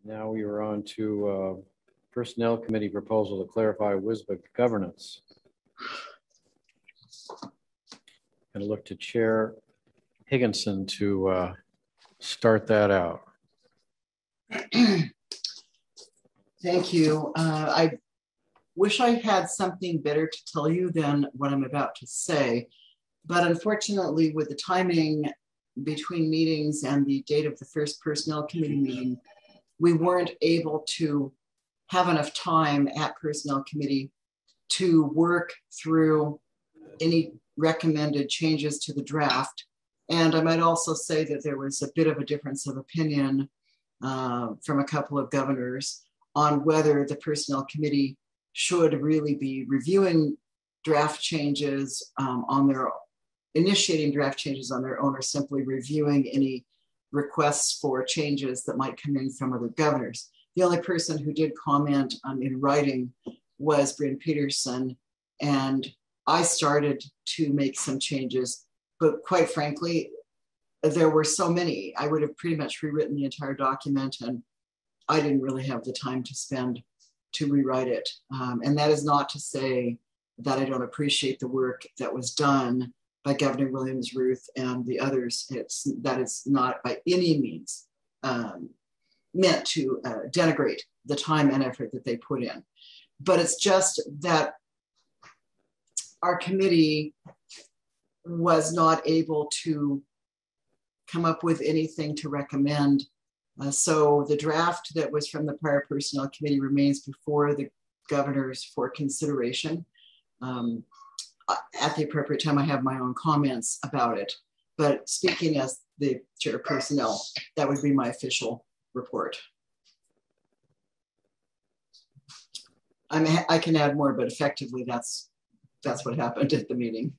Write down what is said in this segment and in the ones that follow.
Now we are on to Personnel Committee proposal to clarify WSBA governance. And look to Chair Higginson to start that out. Thank you. I wish I had something better to tell you than what I'm about to say, but unfortunately with the timing between meetings and the date of the first Personnel Committee meeting, we weren't able to have enough time at Personnel Committee to work through any recommended changes to the draft. And I might also say that there was a bit of a difference of opinion from a couple of governors on whether the Personnel Committee should really be reviewing draft changes on their own, initiating draft changes on their own, or simply reviewing any requests for changes that might come in from other governors. The only person who did comment in writing was Bryn Peterson, and I started to make some changes, but quite frankly, there were so many. I would have pretty much rewritten the entire document, and I didn't really have the time to spend to rewrite it. And that is not to say that I don't appreciate the work that was done by Governor Williams-Ruth and the others. That is not by any means meant to denigrate the time and effort that they put in. But it's just that our committee was not able to come up with anything to recommend. So the draft that was from the prior Personnel Committee remains before the governors for consideration. At the appropriate time, I have my own comments about it. But speaking as the chair of personnel, that would be my official report. I can add more, but effectively that's what happened at the meeting.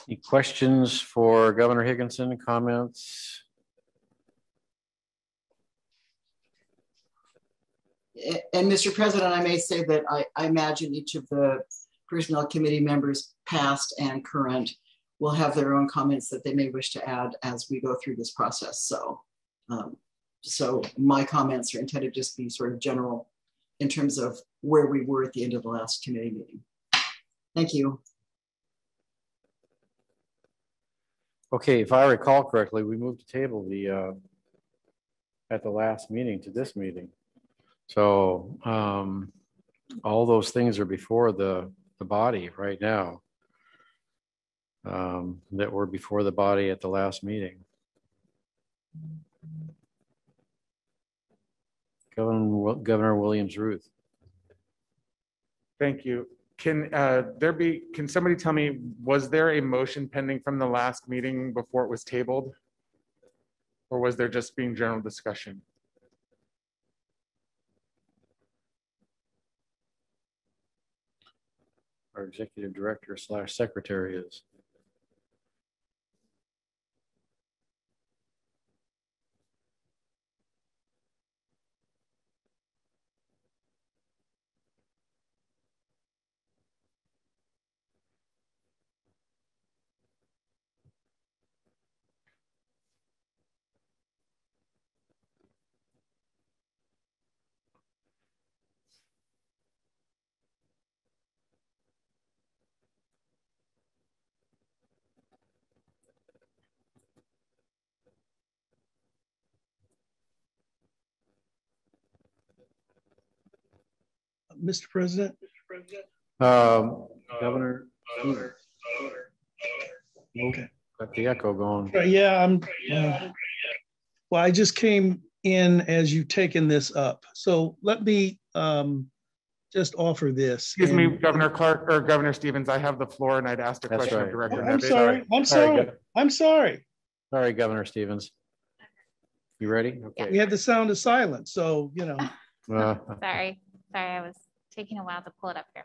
Any questions for Governor Higginson? Comments? And Mr. President, I may say that I imagine each of the Personnel Committee members, past and current, will have their own comments that they may wish to add as we go through this process. So my comments are intended to just be sort of general in terms of where we were at the end of the last committee meeting. Thank you. Okay, if I recall correctly, we moved to table the at the last meeting to this meeting. So all those things are before the body right now that were before the body at the last meeting. Governor Williams-Ruth. Thank you. Can somebody tell me, was there a motion pending from the last meeting before it was tabled? Or was there just being general discussion? Our executive director / secretary is. Mr. President. Governor. Okay. Got the echo going. Yeah, well, I just came in as you've taken this up. So let me just offer this. Excuse me, Governor Clark or Governor Stevens, I have the floor and I'd asked a question of Director Nevitt. I'm sorry. Sorry, Governor Stevens. You ready? Okay. We have the sound of silence, so, you know. Sorry, I was taking a while to pull it up here.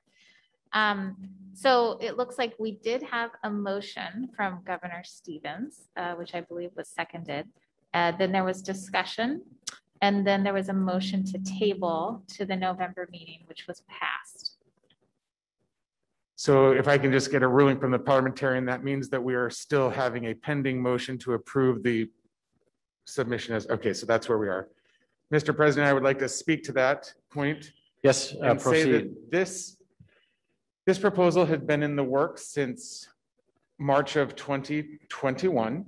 So it looks like we did have a motion from Governor Stevens, which I believe was seconded. Then there was discussion, and then there was a motion to table to the November meeting, which was passed. So if I can just get a ruling from the parliamentarian, that means that we are still having a pending motion to approve the submission is. Okay, so that's where we are. Mr. President, I would like to speak to that point. Yes, And say proceed. that this proposal had been in the works since March of 2021,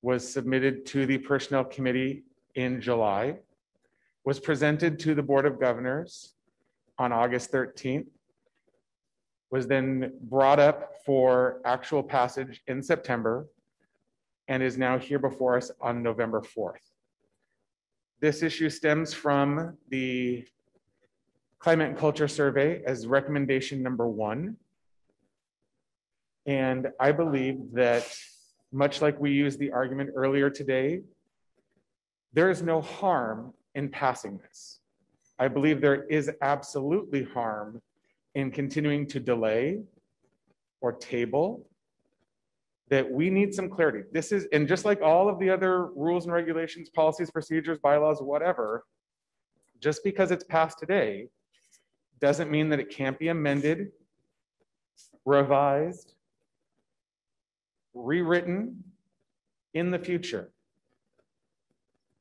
was submitted to the Personnel Committee in July, was presented to the Board of Governors on August 13th, was then brought up for actual passage in September, and is now here before us on November 4th. This issue stems from the Climate and Culture Survey as recommendation number 1. And I believe that, much like we used the argument earlier today, there is no harm in passing this. I believe there is absolutely harm in continuing to delay or table, that we need some clarity. This is, and just like all of the other rules and regulations, policies, procedures, bylaws, whatever, just because it's passed today doesn't mean that it can't be amended, revised, rewritten in the future.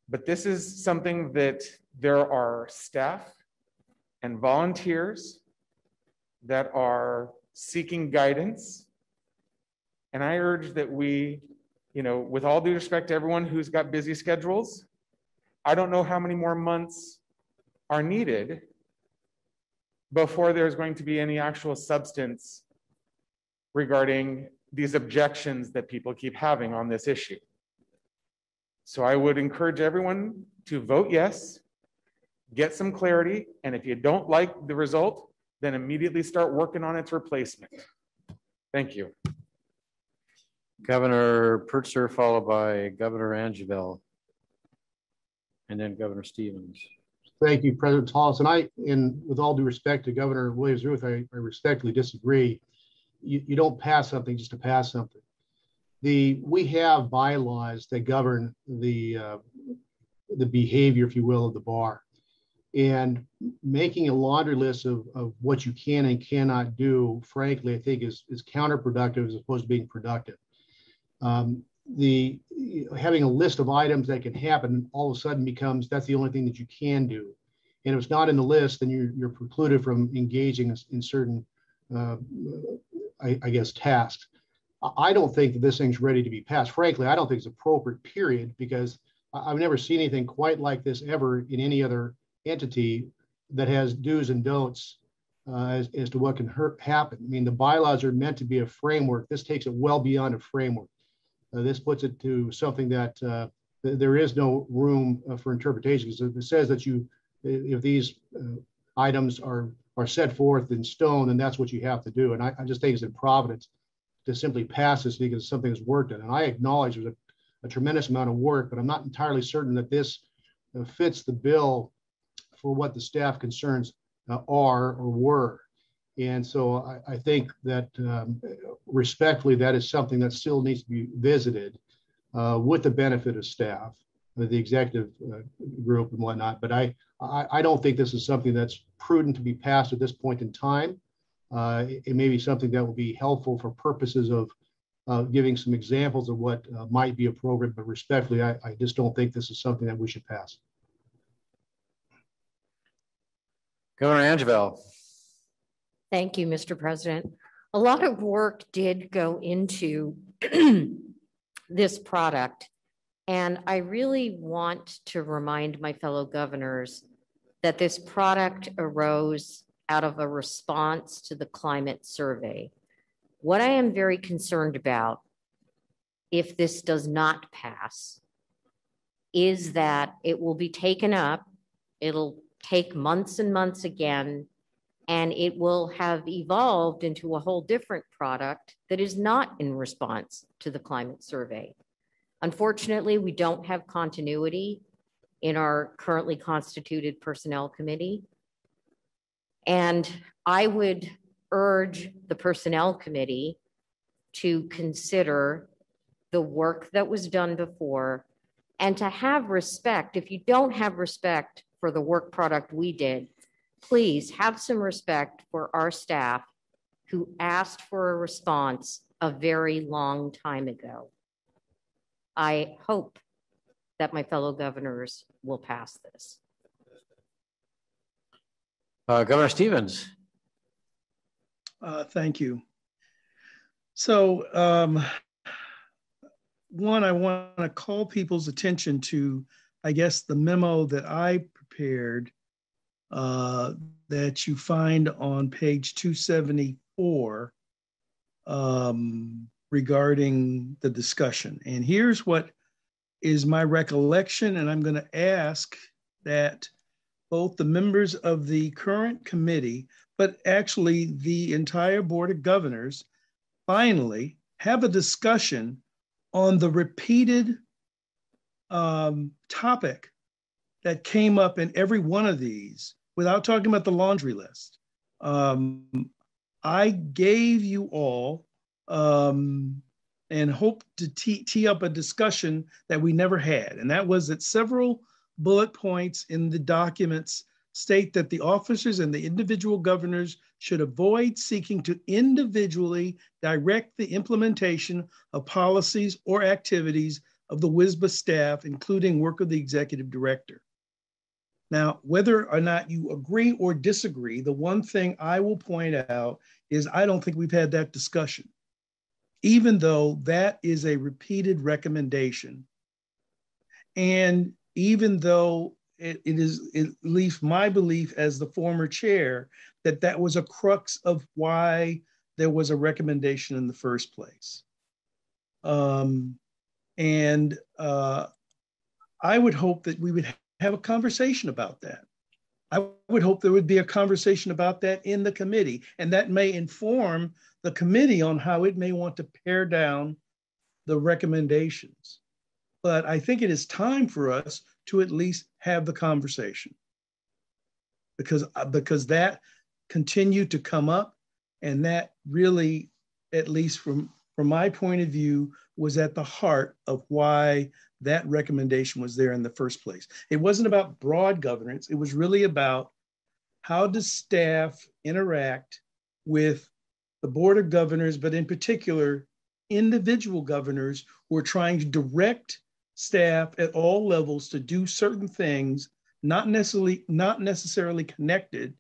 But this is something that there are staff and volunteers that are seeking guidance. And I urge that we, with all due respect to everyone who's got busy schedules, I don't know how many more months are needed before there's going to be any actual substance regarding these objections that people keep having on this issue. So I would encourage everyone to vote yes, get some clarity, and if you don't like the result, then immediately start working on its replacement. Thank you. Governor Pertzer, followed by Governor Angeville, and then Governor Stevens. Thank you, President Hollis. And with all due respect to Governor Williams-Ruth, I respectfully disagree. You don't pass something just to pass something. We have bylaws that govern the behavior, if you will, of the bar. And making a laundry list of what you can and cannot do, frankly, I think is counterproductive as opposed to being productive. Having a list of items that can happen all of a sudden becomes that's the only thing that you can do. And if it's not in the list, then you're precluded from engaging in certain, I guess, tasks. I don't think that this thing's ready to be passed. Frankly, I don't think it's appropriate, period, because I've never seen anything quite like this ever in any other entity that has do's and don'ts as to what can happen. I mean, the bylaws are meant to be a framework. This takes it well beyond a framework. This puts it to something that there is no room for interpretation. Because it says that if these items are set forth in stone, then that's what you have to do. And I just think it's improvident to simply pass this because something has worked in. And I acknowledge there's a tremendous amount of work, but I'm not entirely certain that this fits the bill for what the staff concerns are or were. And so I think that respectfully, that is something that still needs to be visited with the benefit of staff, the executive group and whatnot. But I don't think this is something that's prudent to be passed at this point in time. It may be something that will be helpful for purposes of giving some examples of what might be appropriate, but respectfully, I just don't think this is something that we should pass. Governor Angeville. Thank you, Mr. President. A lot of work did go into this product, and I really want to remind my fellow governors that this product arose out of a response to the climate survey. What I am very concerned about, if this does not pass, is that it will be taken up, it'll take months and months again, and it will have evolved into a whole different product that is not in response to the climate survey. Unfortunately, we don't have continuity in our currently constituted personnel committee. And I would urge the personnel committee to consider the work that was done before and to have respect. If you don't have respect for the work product we did, please have some respect for our staff who asked for a response a very long time ago. I hope that my fellow governors will pass this. Governor Stevens. Thank you. So, one, I want to call people's attention to, I guess, the memo that I prepared that you find on page 274 regarding the discussion. And here's what is my recollection, and I'm going to ask that both the members of the current committee, but actually the entire Board of Governors, finally have a discussion on the repeated topic that came up in every one of these without talking about the laundry list. I gave you all and hope to tee up a discussion that we never had. And that was that several bullet points in the documents state that the officers and the individual governors should avoid seeking to individually direct the implementation of policies or activities of the WSBA staff, including work of the executive director. Now, whether or not you agree or disagree, the one thing I will point out is I don't think we've had that discussion, even though that is a repeated recommendation. And even though it is at least my belief as the former chair that that was a crux of why there was a recommendation in the first place. I would hope that we would have a conversation about that. I would hope there would be a conversation about that in the committee, and that may inform the committee on how it may want to pare down the recommendations. But I think it is time for us to at least have the conversation, because that continued to come up, and that really, at least from my point of view, was at the heart of why that recommendation was there in the first place. It wasn't about broad governance. It was really about how does staff interact with the Board of Governors, but in particular, individual governors who are trying to direct staff at all levels to do certain things, not necessarily connected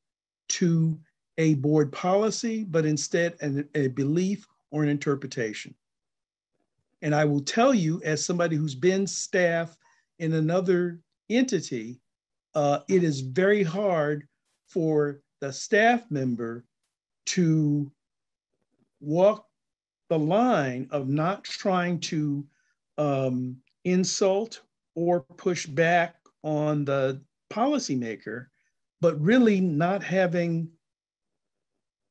to a board policy, but instead a belief or an interpretation. And I will tell you, as somebody who's been staff in another entity, it is very hard for the staff member to walk the line of not trying to insult or push back on the policymaker, but really not having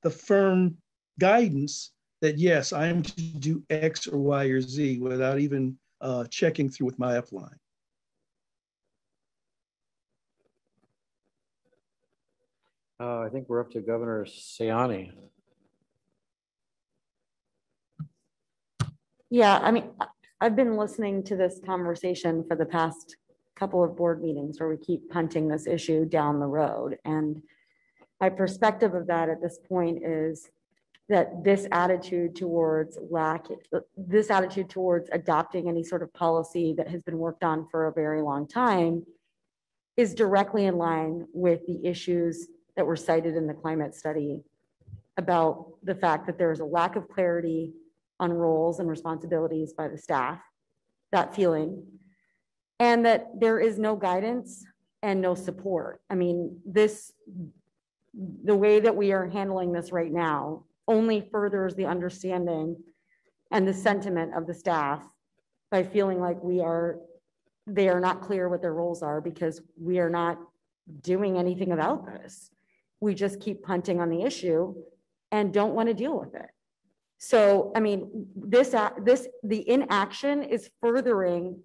the firm guidance that, yes, I am to do X or Y or Z without even checking through with my upline. I think we're up to Governor Sayani. Yeah, I mean, I've been listening to this conversation for the past couple of board meetings where we keep punting this issue down the road. And my perspective of that at this point is that this attitude towards adopting any sort of policy that has been worked on for a very long time is directly in line with the issues that were cited in the climate study about the fact that there is a lack of clarity on roles and responsibilities by the staff, that feeling, and that there is no guidance and no support. I mean, the way that we are handling this right now only furthers the understanding and the sentiment of the staff by feeling like they are not clear what their roles are because we are not doing anything about this. We just keep punting on the issue and don't want to deal with it. So, I mean, the inaction is furthering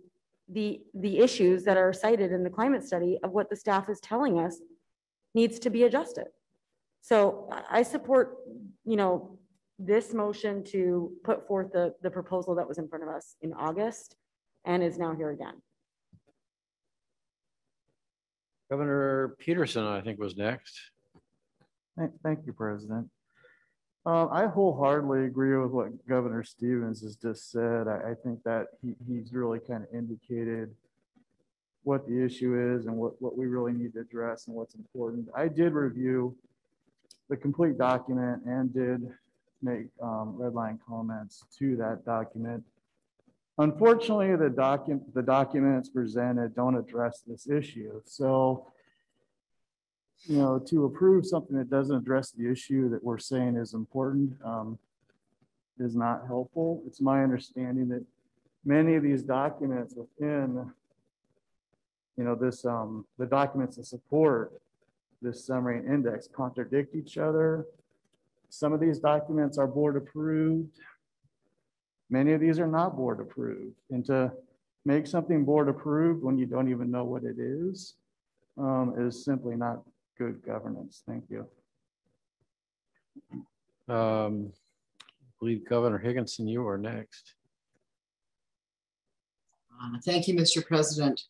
the issues that are cited in the climate study of what the staff is telling us needs to be adjusted. So I support, this motion to put forth the proposal that was in front of us in August and is now here again. Governor Peterson, I think, was next. Thank you, President. I wholeheartedly agree with what Governor Stevens has just said. I think that he's really kind of indicated what the issue is and what we really need to address and what's important. I did review the complete document and did make red line comments to that document. Unfortunately, the documents presented don't address this issue. So, you know, to approve something that doesn't address the issue that we're saying is important is not helpful. It's my understanding that many of these documents within, you know, this the documents that support this summary and index contradict each other. Some of these documents are board approved. Many of these are not board approved. And to make something board approved when you don't even know what it is simply not good governance. Thank you. I believe Governor Higginson, you are next. Thank you, Mr. President.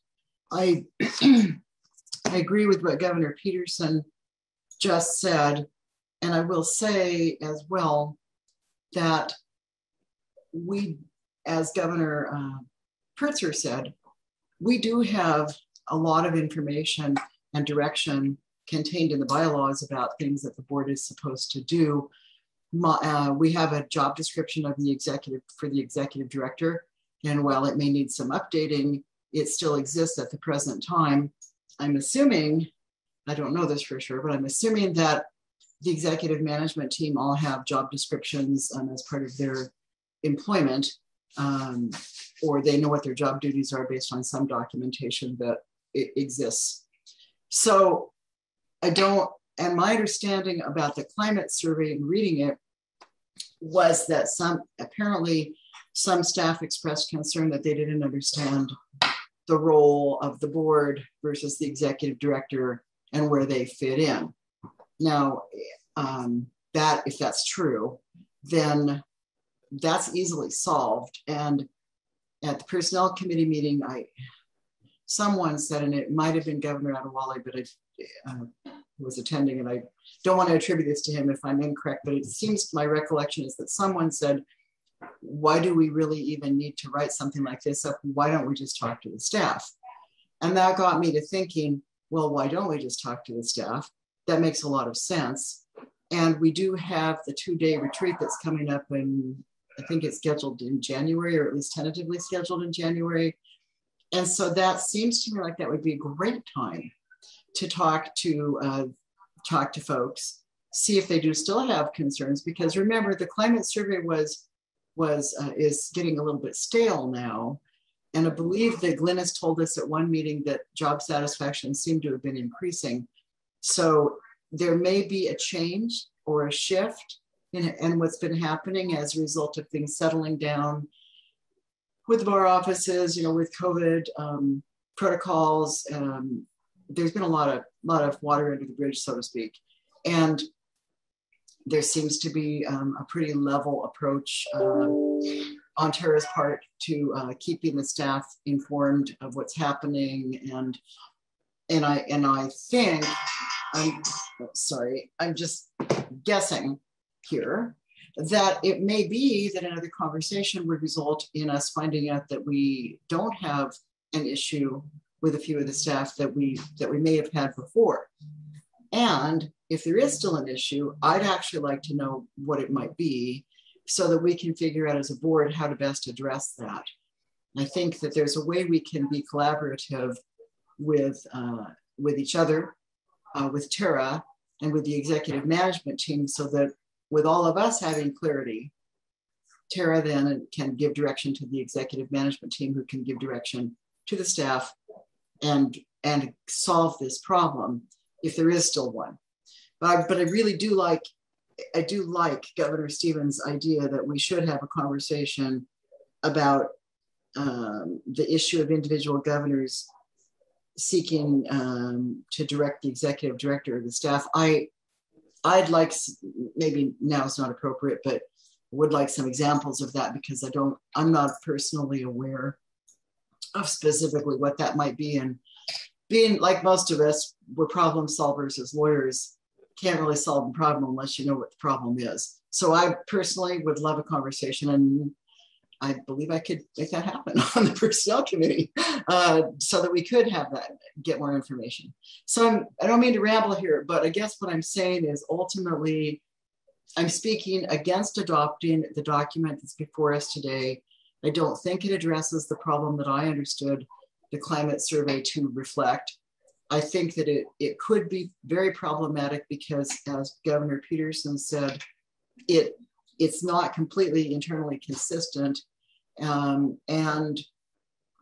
I agree with what Governor Peterson just said. And I will say as well that we, as Governor Pritzker said, we do have a lot of information and direction contained in the bylaws about things that the board is supposed to do. We have a job description of the executive director, and while it may need some updating, it still exists at the present time. I'm assuming, I don't know this for sure, but I'm assuming that the executive management team all have job descriptions as part of their employment, or they know what their job duties are based on some documentation that exists. So and my understanding about the climate survey and reading it was that apparently some staff expressed concern that they didn't understand the role of the board versus the executive director and where they fit in. Now, if that's true, then that's easily solved. And at the personnel committee meeting, someone said, and it might have been Governor Adewale, but I was attending, and I don't want to attribute this to him if I'm incorrect, but it seems my recollection is that someone said, why do we really even need to write something like this up? Why don't we just talk to the staff? And that got me to thinking, well, why don't we just talk to the staff? That makes a lot of sense. And we do have the 2-day retreat that's coming up, and I think it's scheduled in January, or at least tentatively scheduled in January. And so that seems to me like that would be a great time to talk to folks, see if they do still have concerns. Because remember, the climate survey is getting a little bit stale now. And I believe that Glynis told us at one meeting that job satisfaction seemed to have been increasing. So there may be a change or a shift in what's been happening as a result of things settling down with bar offices, with COVID protocols. There's been a lot of water under the bridge, so to speak. And there seems to be a pretty level approach on Tara's part to keeping the staff informed of what's happening. And I think, I'm just guessing here, that it may be that another conversation would result in us finding out that we don't have an issue with a few of the staff that we may have had before. And if there is still an issue, I'd actually like to know what it might be so that we can figure out as a board how to best address that. I think that there's a way we can be collaborative with each other, with Tara, and with the executive management team, so that with all of us having clarity, Tara then can give direction to the executive management team, who can give direction to the staff and solve this problem if there is still one. But I really do like Governor Stevens' idea that we should have a conversation about the issue of individual governors seeking to direct the executive director of the staff. I'd like, maybe now is not appropriate, but would like some examples of that, because I'm not personally aware of specifically what that might be. And being like most of us, we're problem solvers as lawyers, can't really solve a problem unless you know what the problem is. So I personally would love a conversation, and I believe I could make that happen on the personnel committee so that we could have that, get more information. So I don't mean to ramble here, but I guess what I'm saying is ultimately, I'm speaking against adopting the document that's before us today. I don't think it addresses the problem that I understood the climate survey to reflect. I think that it could be very problematic because, as Governor Peterson said, it's not completely internally consistent. And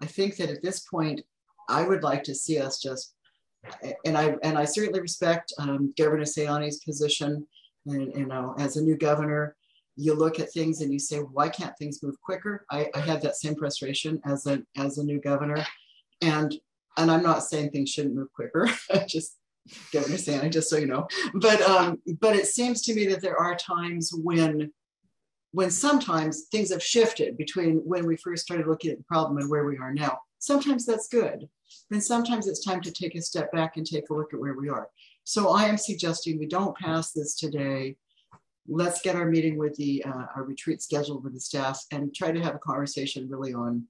I think that at this point, I would like to see us just, and I certainly respect Governor Sayani's position. And, you know, as a new governor, you look at things and you say, why can't things move quicker? I had that same frustration as a new governor. And I'm not saying things shouldn't move quicker, just Governor Sayani, just so you know. But it seems to me that there are times when sometimes things have shifted between when we first started looking at the problem and where we are now. Sometimes that's good. And sometimes it's time to take a step back and take a look at where we are. So I am suggesting we don't pass this today. Let's get our meeting with our retreat scheduled with the staff and try to have a conversation really on,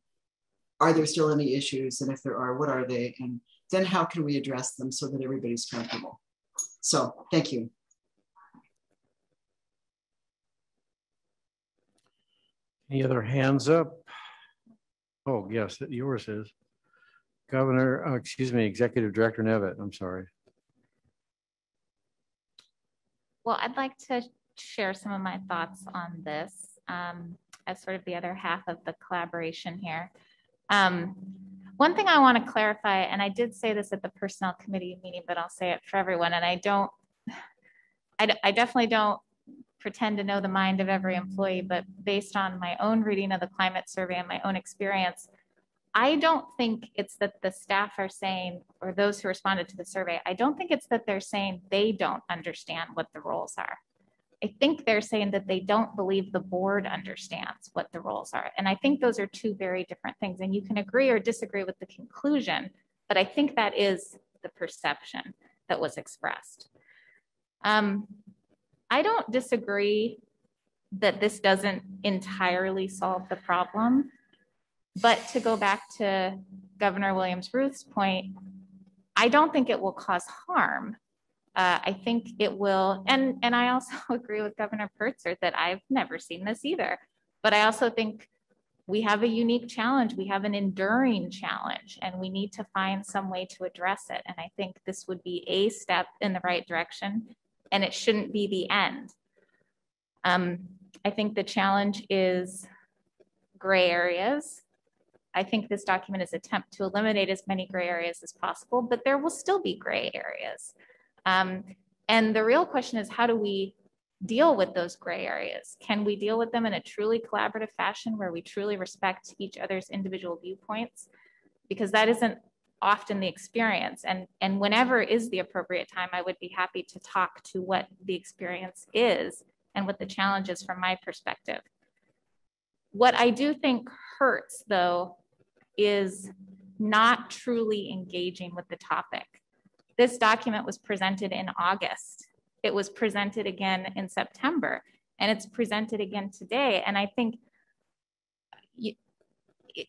are there still any issues? And if there are, what are they? And then how can we address them so that everybody's comfortable? So thank you. Any other hands up? Oh, yes, yours is. Governor, excuse me, Executive Director Nevitt, I'm sorry. Well, I'd like to share some of my thoughts on this as sort of the other half of the collaboration here. One thing I want to clarify, and I did say this at the Personnel Committee meeting, but I'll say it for everyone, and I definitely don't pretend to know the mind of every employee, but based on my own reading of the climate survey and my own experience, I don't think it's that the staff are saying, or those who responded to the survey, I don't think it's that they're saying they don't understand what the roles are. I think they're saying that they don't believe the board understands what the roles are. And I think those are two very different things. And you can agree or disagree with the conclusion, but I think that is the perception that was expressed. I don't disagree that this doesn't entirely solve the problem, but to go back to Governor Williams-Ruth's point, I don't think it will cause harm. I think it will, and I also agree with Governor Pertzer that I've never seen this either, but I also think we have a unique challenge. We have an enduring challenge, and we need to find some way to address it. And I think this would be a step in the right direction, and it shouldn't be the end. I think the challenge is gray areas. I think this document is an attempt to eliminate as many gray areas as possible, but there will still be gray areas. And the real question is, how do we deal with those gray areas? Can we deal with them in a truly collaborative fashion where we truly respect each other's individual viewpoints? Because that isn't often the experience. And whenever is the appropriate time, I would be happy to talk to what the experience is and what the challenge is from my perspective. What I do think hurts, though, is not truly engaging with the topic. This document was presented in August. It was presented again in September, and it's presented again today. And I think,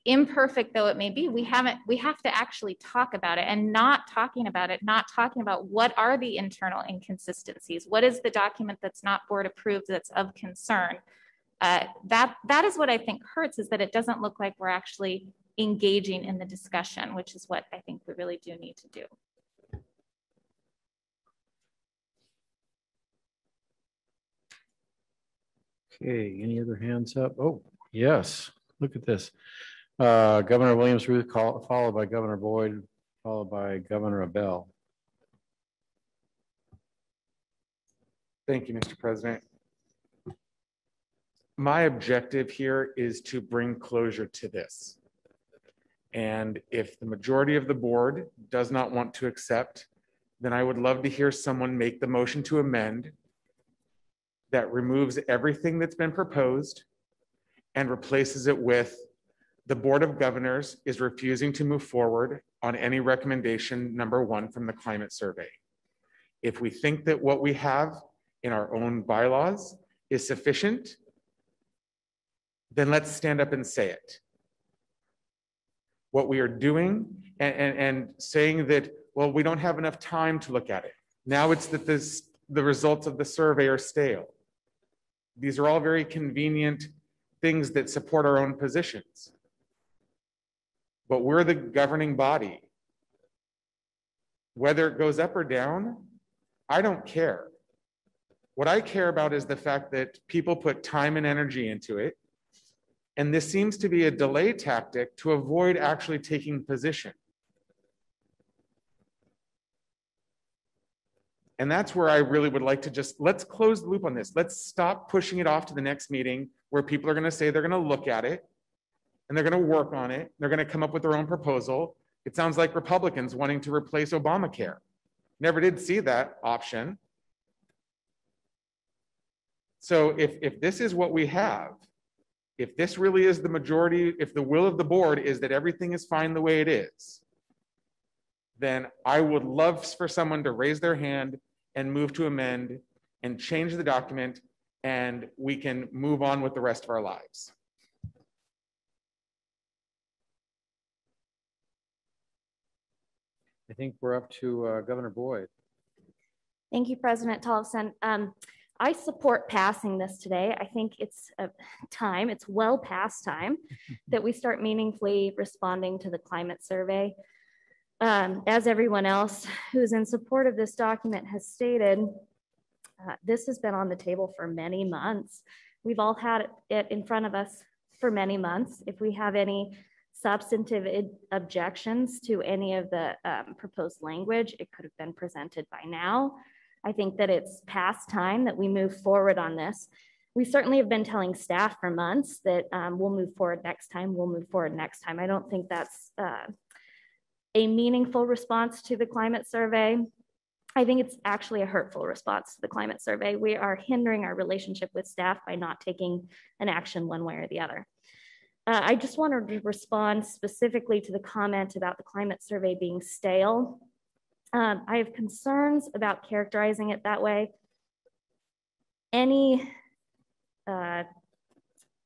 imperfect though it may be, we have to actually talk about it, and not talking about it, not talking about what are the internal inconsistencies, what is the document that's not board approved that's of concern. That is what I think hurts, is that it doesn't look like we're actually engaging in the discussion, which is what I think we really do need to do. Okay, any other hands up? Oh, yes, look at this. Governor Williams-Ruth, followed by Governor Boyd, followed by Governor Abell. Thank you, Mr. President. My objective here is to bring closure to this. And if the majority of the board does not want to accept, then I would love to hear someone make the motion to amend that removes everything that's been proposed and replaces it with the Board of Governors is refusing to move forward on any recommendation number 1 from the climate survey. If we think that what we have in our own bylaws is sufficient, then let's stand up and say it. What we are doing and saying that, well, we don't have enough time to look at it. Now it's that the results of the survey are stale. These are all very convenient things that support our own positions. But we're the governing body. Whether it goes up or down, I don't care. What I care about is the fact that people put time and energy into it. And this seems to be a delay tactic to avoid actually taking position. And that's where I really would like to just, let's close the loop on this. Let's stop pushing it off to the next meeting where people are going to say they're going to look at it and they're going to work on it. They're going to come up with their own proposal. It sounds like Republicans wanting to replace Obamacare. Never did see that option. So if this is what we have, if this really is the majority, if the will of the board is that everything is fine the way it is, then I would love for someone to raise their hand and move to amend and change the document, and we can move on with the rest of our lives. I think we're up to Governor Boyd. Thank you, President Tollefson. I support passing this today. I think it's time, it's well past time that we start meaningfully responding to the climate survey. As everyone else who's in support of this document has stated, this has been on the table for many months. We've all had it in front of us for many months. If we have any substantive objections to any of the proposed language, it could have been presented by now. I think that it's past time that we move forward on this. We certainly have been telling staff for months that we'll move forward next time, we'll move forward next time. I don't think that's a meaningful response to the climate survey. I think it's actually a hurtful response to the climate survey. We are hindering our relationship with staff by not taking an action one way or the other. I just wanted to respond specifically to the comment about the climate survey being stale. I have concerns about characterizing it that way. Any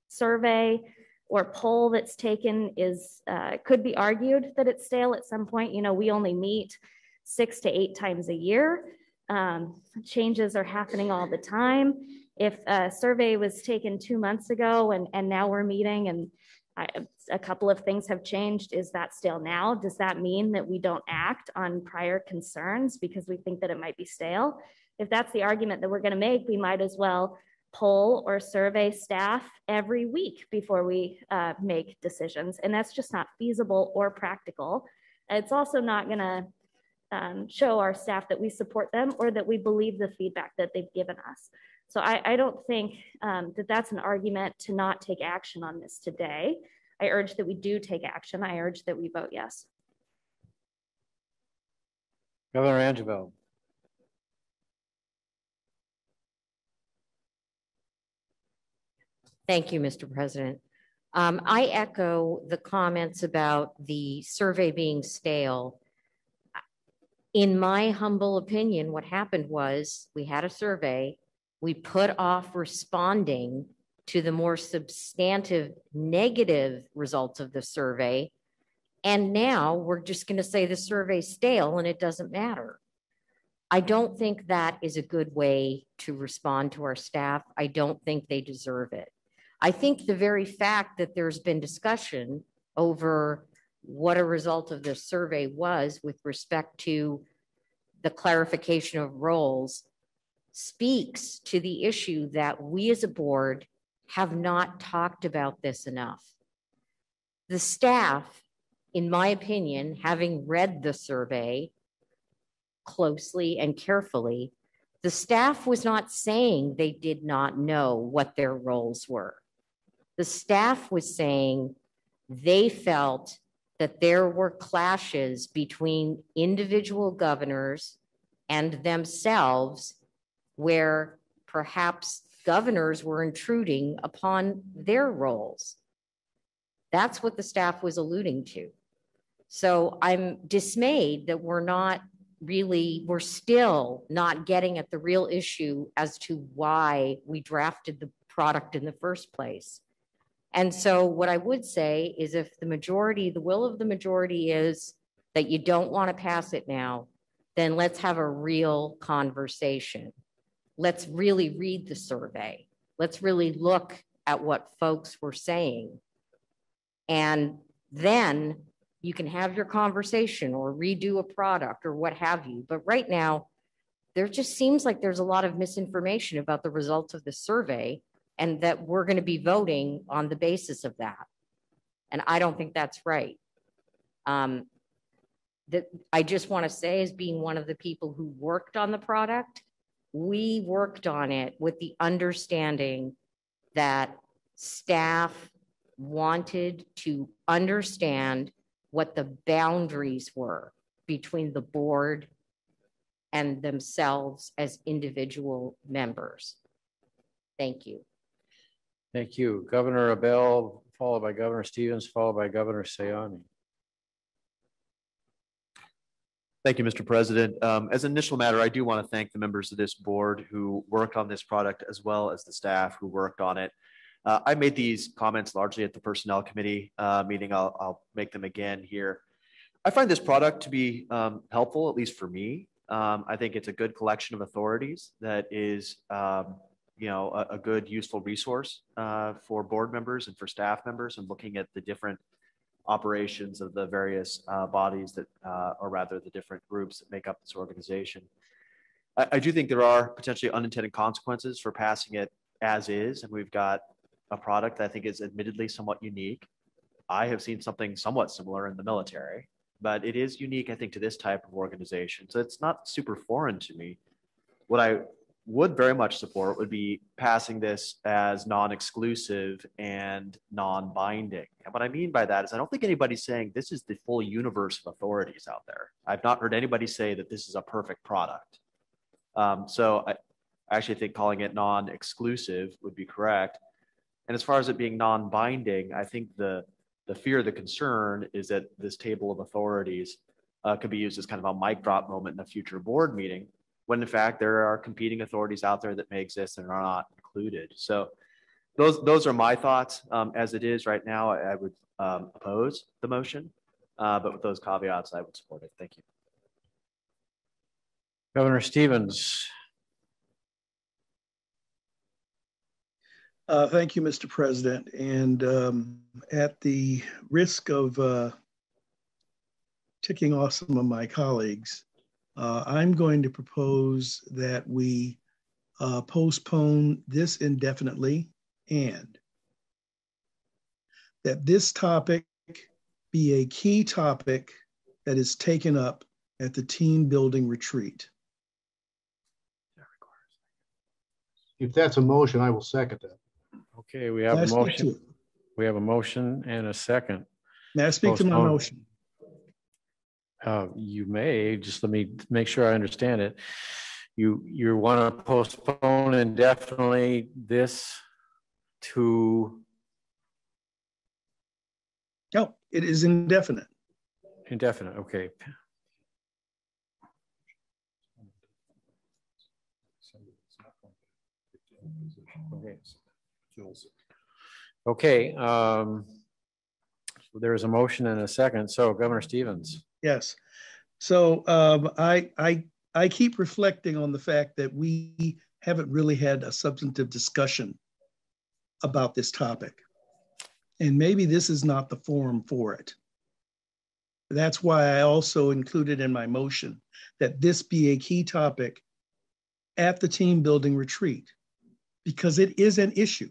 survey or poll that's taken is could be argued that it's stale at some point. You know, we only meet 6 to 8 times a year. Changes are happening all the time. If a survey was taken 2 months ago and now we're meeting and a couple of things have changed, is that stale now? Does that mean that we don't act on prior concerns because we think that it might be stale? If that's the argument that we're going to make, we might as well poll or survey staff every week before we make decisions. And that's just not feasible or practical. It's also not going to show our staff that we support them or that we believe the feedback that they've given us. So I don't think that that's an argument to not take action on this today. I urge that we do take action. I urge that we vote yes. Governor Angeveld. Thank you, Mr. President. I echo the comments about the survey being stale. In my humble opinion, what happened was we had a survey, we put off responding to the more substantive negative results of the survey, and now we're just going to say the survey's stale and it doesn't matter. I don't think that is a good way to respond to our staff. I don't think they deserve it. I think the very fact that there's been discussion over what a result of this survey was with respect to the clarification of roles speaks to the issue that we as a board have not talked about this enough. The staff, in my opinion, having read the survey closely and carefully, the staff was not saying they did not know what their roles were. The staff was saying they felt that there were clashes between individual governors and themselves where perhaps governors were intruding upon their roles. That's what the staff was alluding to. So I'm dismayed that we're still not getting at the real issue as to why we drafted the product in the first place. And so what I would say is if the will of the majority is that you don't want to pass it now, then let's have a real conversation. Let's really read the survey. Let's really look at what folks were saying. And then you can have your conversation or redo a product or what have you. But right now, there just seems like there's a lot of misinformation about the results of the survey and that we're going to be voting on the basis of that. And I don't think that's right. That I just want to say, as being one of the people who worked on the product, we worked on it with the understanding that staff wanted to understand what the boundaries were between the board and themselves as individual members. Thank you. Thank you. Governor Abell, followed by Governor Stevens, followed by Governor Sayani. Thank you, Mr. President. As an initial matter, I do want to thank the members of this board who worked on this product, as well as the staff who worked on it. I made these comments largely at the Personnel Committee meeting. I'll make them again here. I find this product to be helpful, at least for me. I think it's a good collection of authorities that is, a good, useful resource for board members and for staff members, and looking at the different operations of the various bodies that, or rather the different groups that make up this organization. I do think there are potentially unintended consequences for passing it as is, and we've got a product that I think is admittedly somewhat unique. I have seen something somewhat similar in the military, but it is unique, I think, to this type of organization. So it's not super foreign to me. What I would very much support would be passing this as non-exclusive and non-binding. And what I mean by that is I don't think anybody's saying this is the full universe of authorities out there. I've not heard anybody say that this is a perfect product. So I actually think calling it non-exclusive would be correct. And as far as it being non-binding, I think the fear, the concern is that this table of authorities could be used as kind of a mic drop moment in a future board meeting, when in fact there are competing authorities out there that may exist and are not included. So those are my thoughts. As it is right now, I would oppose the motion, but with those caveats, I would support it. Thank you. Governor Stevens. Thank you, Mr. President. And at the risk of ticking off some of my colleagues, I'm going to propose that we postpone this indefinitely and that this topic be a key topic that is taken up at the team building retreat. If that's a motion, I will second that. Okay, we have a motion. We have a motion and a second. May I speak to my motion? You may. Just let me make sure I understand it. You want to postpone indefinitely this to? No, it is indefinite. Indefinite. Okay. Okay. So there's a motion and a second. So Governor Stevens. Yes. So I keep reflecting on the fact that we haven't really had a substantive discussion about this topic. And maybe this is not the forum for it. That's why I also included in my motion that this be a key topic at the team building retreat, because it is an issue.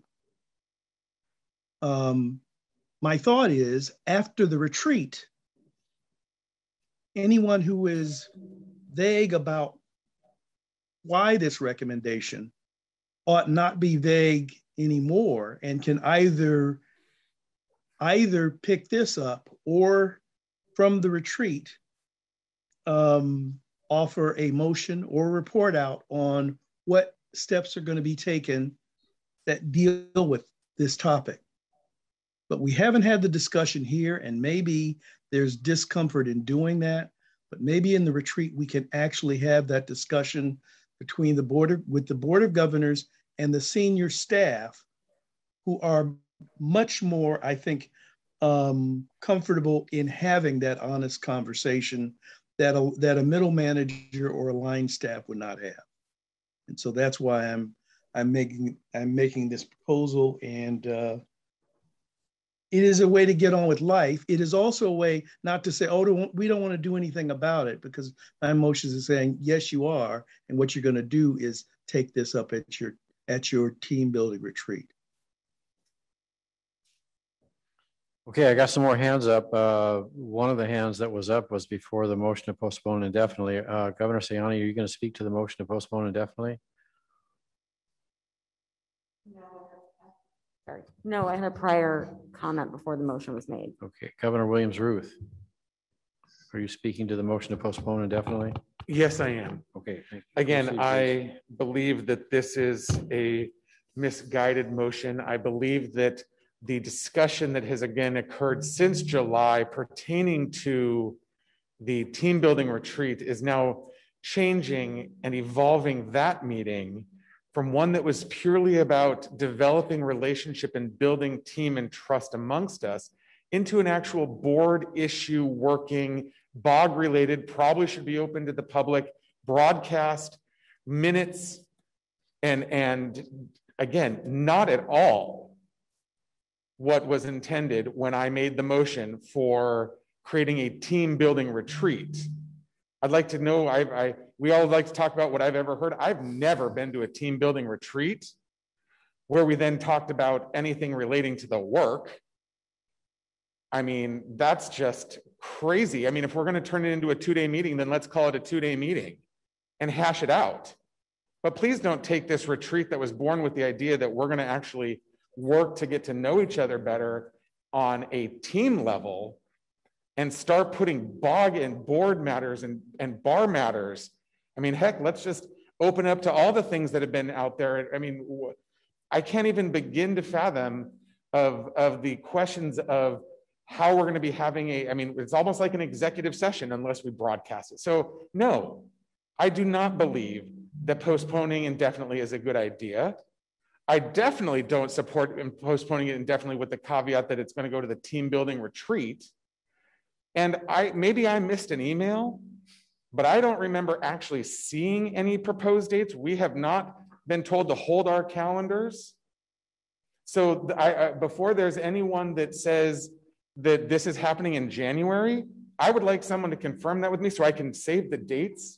My thought is, after the retreat, anyone who is vague about why this recommendation ought not be vague anymore and can either pick this up or from the retreat offer a motion or report out on what steps are going to be taken that deal with this topic. But we haven't had the discussion here, and maybe there's discomfort in doing that, but maybe in the retreat we can actually have that discussion between the board of governors and the senior staff who are much more, I think, comfortable in having that honest conversation that a middle manager or a line staff would not have. And so that's why I'm making this proposal, and it is a way to get on with life. It is also a way not to say, oh, we don't want to do anything about it, because my motions is saying, yes, you are. And what you're going to do is take this up at your team building retreat. Okay, I got some more hands up. One of the hands that was up was before the motion to postpone indefinitely. Governor Sayani, are you going to speak to the motion to postpone indefinitely? Sorry. No, I had a prior comment before the motion was made. Okay, Governor Williams-Ruth, are you speaking to the motion to postpone indefinitely? Yes, I am. Okay. Again, Proceed, I believe that this is a misguided motion. I believe that the discussion that has again occurred since July pertaining to the team building retreat is now changing and evolving that meeting from one that was purely about developing relationship and building team and trust amongst us into an actual board issue working, BOG related, probably should be open to the public, broadcast, minutes, and again, not at all what was intended when I made the motion for creating a team building retreat. I'd like to know, we all like to talk about what I've ever heard. I've never been to a team building retreat where we then talked about anything relating to the work. I mean, that's just crazy. I mean, if we're going to turn it into a 2-day meeting, then let's call it a 2-day meeting and hash it out. But please don't take this retreat that was born with the idea that we're going to actually work to get to know each other better on a team level and start putting BOG and board matters and bar matters. I mean, heck, let's just open up to all the things that have been out there. I mean, I can't even begin to fathom of the questions of how we're going to be having I mean, it's almost like an executive session unless we broadcast it. So no, I do not believe that postponing indefinitely is a good idea. I definitely don't support postponing it indefinitely with the caveat that it's going to go to the team building retreat. And maybe I missed an email, but I don't remember actually seeing any proposed dates. We have not been told to hold our calendars. So before there's anyone that says that this is happening in January, I would like someone to confirm that with me so I can save the dates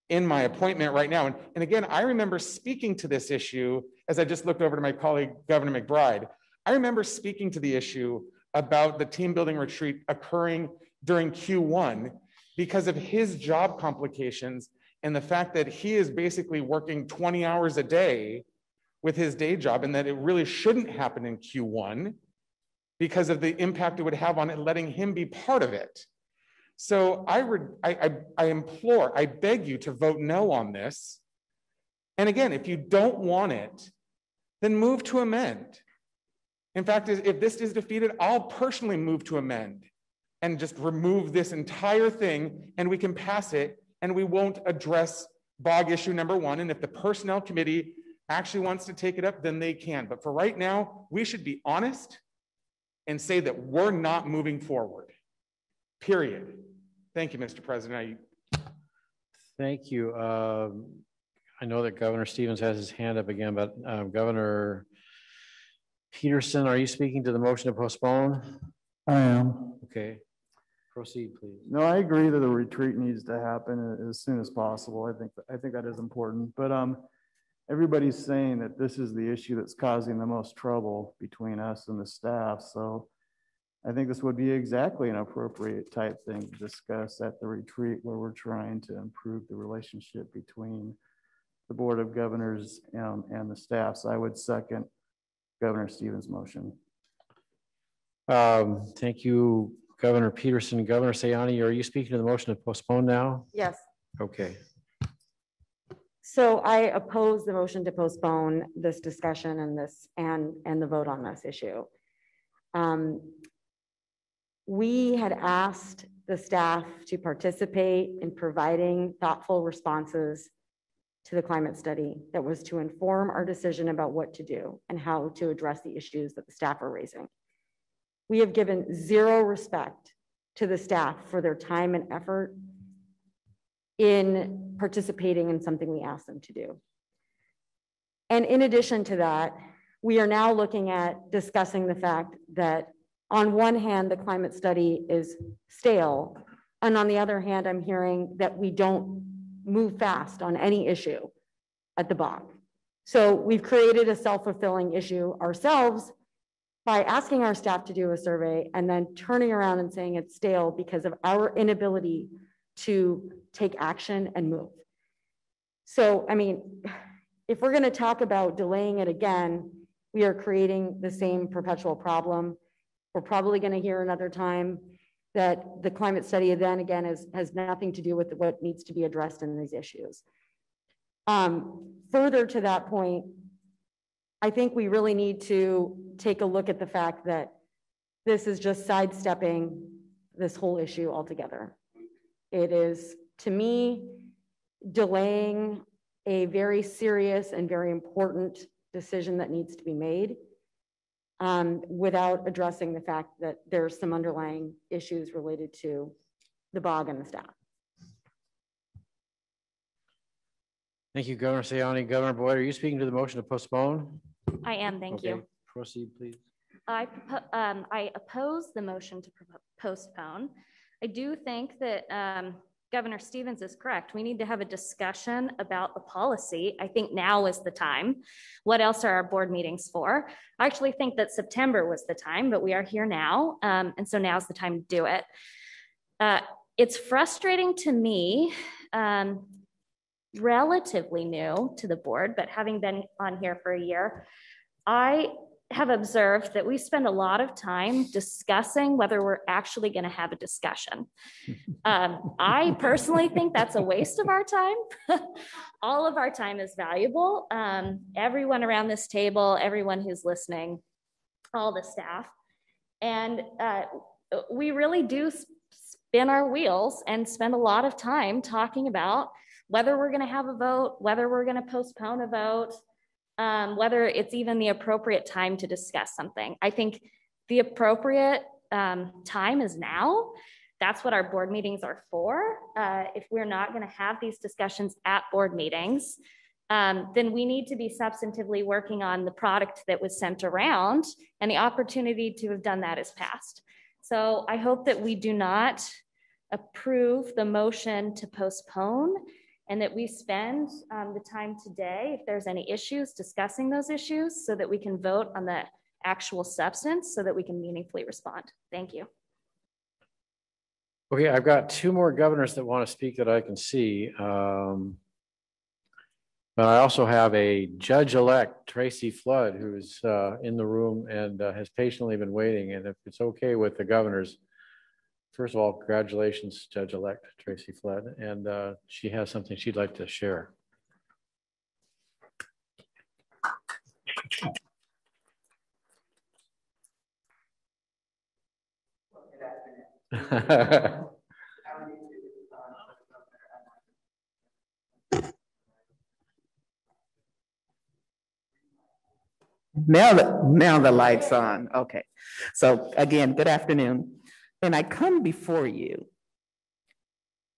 in my appointment right now. And again, I remember speaking to this issue as I just looked over to my colleague, Governor McBride. I remember speaking to the issue about the team building retreat occurring during Q1 because of his job complications and the fact that he is basically working 20 hours a day with his day job, and that it really shouldn't happen in Q1 because of the impact it would have on it, letting him be part of it. So I implore, I beg you to vote no on this. And again, if you don't want it, then move to amend. In fact, if this is defeated, I'll personally move to amend and just remove this entire thing, and we can pass it, and we won't address BOG issue number 1. And if the personnel committee actually wants to take it up, then they can. But for right now, we should be honest and say that we're not moving forward, period. Thank you, Mr. President. Thank you. I know that Governor Stevens has his hand up again, but Governor Peterson, are you speaking to the motion to postpone? I am. Okay, proceed, please. No, I agree that the retreat needs to happen as soon as possible. I think that is important. But everybody's saying that this is the issue that's causing the most trouble between us and the staff. So I think this would be exactly an appropriate type thing to discuss at the retreat, where we're trying to improve the relationship between the Board of Governors and the staff. So I would second Governor Stevens' motion. Thank you, Governor Peterson. Governor Sayani, are you speaking to the motion to postpone now? Yes. Okay. So I oppose the motion to postpone this discussion and the vote on this issue. We had asked the staff to participate in providing thoughtful responses to the climate study that was to inform our decision about what to do and how to address the issues that the staff are raising. We have given zero respect to the staff for their time and effort in participating in something we asked them to do. And in addition to that, we are now looking at discussing the fact that on one hand, the climate study is stale. And on the other hand, I'm hearing that we don't move fast on any issue at the bog. So we've created a self-fulfilling issue ourselves by asking our staff to do a survey and then turning around and saying it's stale because of our inability to take action and move. So, I mean, if we're going to talk about delaying it again, we are creating the same perpetual problem. We're probably going to hear another time that the climate study then again has nothing to do with what needs to be addressed in these issues. Further to that point, I think we really need to take a look at the fact that this is just sidestepping this whole issue altogether. It is, to me, delaying a very serious and very important decision that needs to be made without addressing the fact that there's some underlying issues related to the bog and the staff. Thank you, Governor Sayani. Governor Boyd, are you speaking to the motion to postpone? I am, thank you. Proceed, please. I oppose the motion to postpone. I do think that Governor Stevens is correct. We need to have a discussion about the policy. I think now is the time. What else are our board meetings for? I actually think that September was the time, but we are here now. And so now's the time to do it. It's frustrating to me, relatively new to the board, but having been on here for a year, I have observed that we spend a lot of time discussing whether we're actually going to have a discussion. I personally think that's a waste of our time. All of our time is valuable. Everyone around this table, everyone who's listening, all the staff. And we really do spin our wheels and spend a lot of time talking about whether we're going to have a vote, whether we're going to postpone a vote, whether it's even the appropriate time to discuss something. I think the appropriate time is now. That's what our board meetings are for. If we're not going to have these discussions at board meetings, then we need to be substantively working on the product that was sent around, and the opportunity to have done that is passed. So I hope that we do not approve the motion to postpone, and that we spend the time today, if there's any issues, discussing those issues so that we can vote on the actual substance so that we can meaningfully respond. Thank you. Okay, I've got two more governors that want to speak that I can see. But I also have a judge-elect, Tracy Flood, who's in the room and has patiently been waiting. And if it's okay with the governors, first of all, congratulations, Judge-elect Tracy Flood. And she has something she'd like to share. Now the light's on. Okay. So again, good afternoon. And I come before you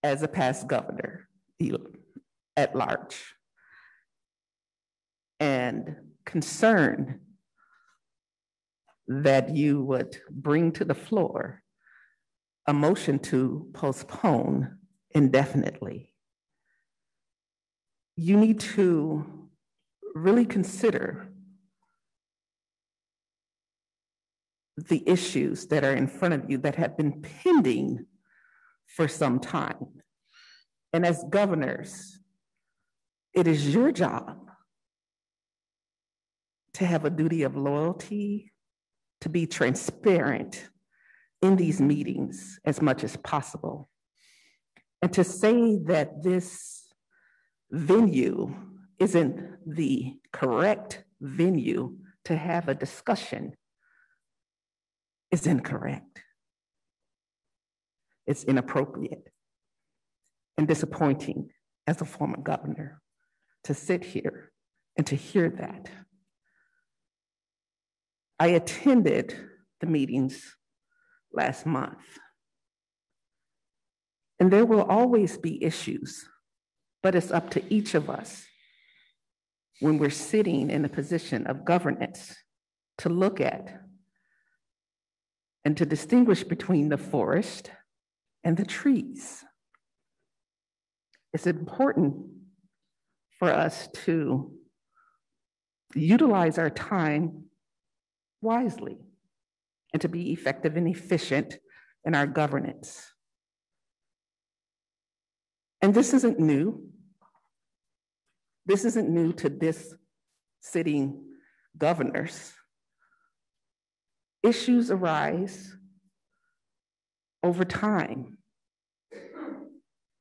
as a past governor at large and concerned that you would bring to the floor a motion to postpone indefinitely. You need to really consider the issues that are in front of you that have been pending for some time. And as governors, it is your job to have a duty of loyalty, to be transparent in these meetings as much as possible. And to say that this venue isn't the correct venue to have a discussion is incorrect. It's inappropriate and disappointing as a former governor to sit here and to hear that. I attended the meetings last month, and there will always be issues, but it's up to each of us when we're sitting in a position of governance to look at and to distinguish between the forest and the trees. It's important for us to utilize our time wisely and to be effective and efficient in our governance. And this isn't new. This isn't new to this sitting governors. Issues arise over time.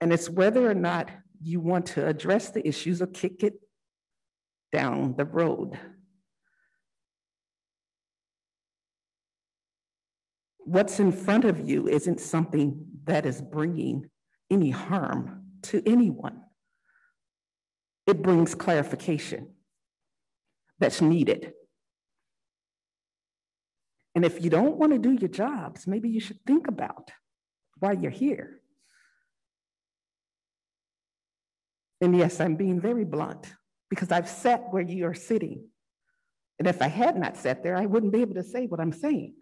And it's whether or not you want to address the issues or kick it down the road. What's in front of you isn't something that is bringing any harm to anyone. It brings clarification that's needed. And if you don't want to do your jobs, maybe you should think about why you're here. And yes, I'm being very blunt because I've sat where you are sitting. And if I had not sat there, I wouldn't be able to say what I'm saying.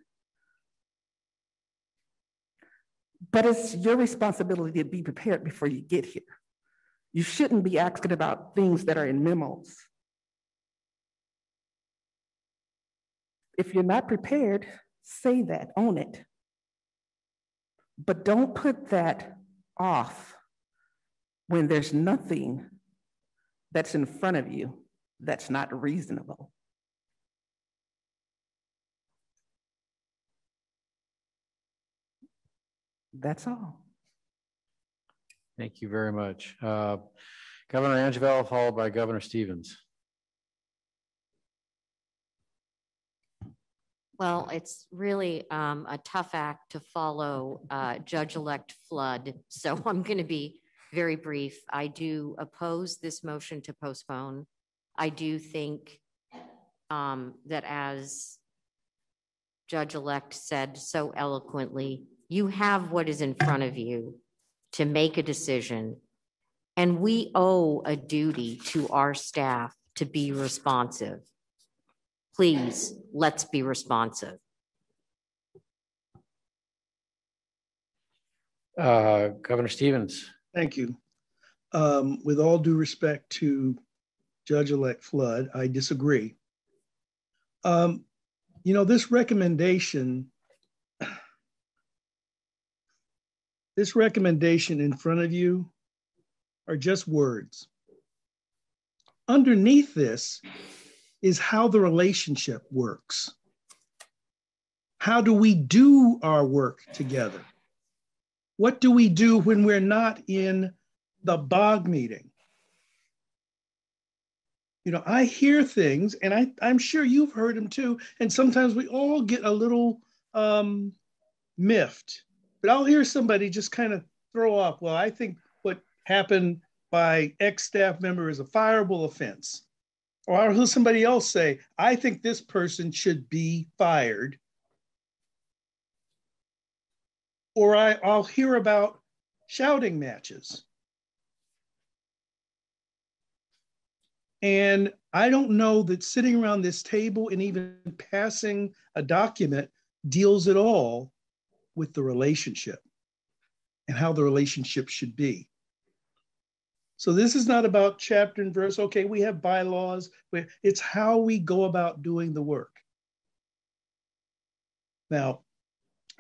But it's your responsibility to be prepared before you get here. You shouldn't be asking about things that are in memos. If you're not prepared, say that, own it. But don't put that off when there's nothing that's in front of you that's not reasonable. That's all. Thank you very much. Governor Angevella, followed by Governor Stevens. Well, it's really a tough act to follow Judge-elect Flood, so I'm going to be very brief. I do oppose this motion to postpone. I do think that, as Judge-elect said so eloquently, you have what is in front of you to make a decision, and we owe a duty to our staff to be responsive. Please, let's be responsive. Governor Stevens. Thank you. With all due respect to Judge-elect Flood, I disagree. You know, this recommendation in front of you are just words. Underneath this is how the relationship works. How do we do our work together? What do we do when we're not in the BOG meeting? You know, I hear things, and I'm sure you've heard them too, and sometimes we all get a little miffed. But I'll hear somebody just kind of throw up, well, I think what happened by X staff member is a fireable offense. Or I'll hear somebody else say, I think this person should be fired. Or I'll hear about shouting matches. And I don't know that sitting around this table and even passing a document deals at all with the relationship and how the relationship should be. So this is not about chapter and verse. Okay, we have bylaws. It's how we go about doing the work. Now,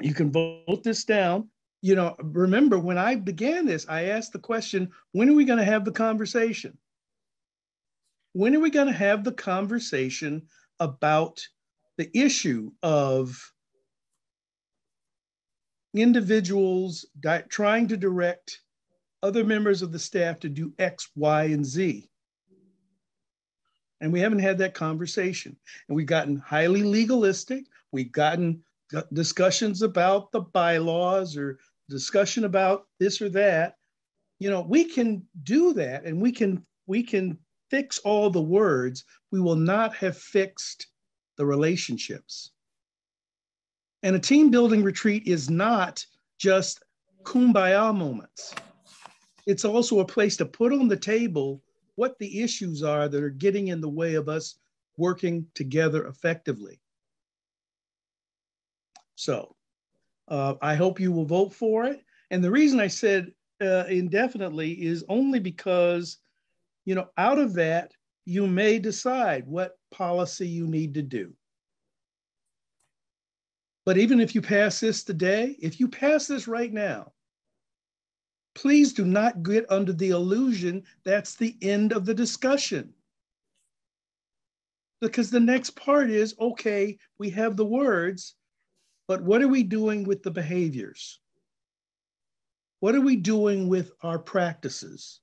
you can vote this down. You know, remember when I began this, I asked the question, when are we going to have the conversation? When are we going to have the conversation about the issue of individuals trying to direct other members of the staff to do X, Y, and Z? And we haven't had that conversation. And we've gotten highly legalistic. We've gotten discussions about the bylaws or discussion about this or that. You know, we can do that, and we can fix all the words, we will not have fixed the relationships. And a team building retreat is not just kumbaya moments. It's also a place to put on the table what the issues are that are getting in the way of us working together effectively. So I hope you will vote for it. And the reason I said indefinitely is only because, you know, out of that, you may decide what policy you need to do. But even if you pass this today, if you pass this right now, please do not get under the illusion that's the end of the discussion. Because the next part is, okay, we have the words, but what are we doing with the behaviors? What are we doing with our practices?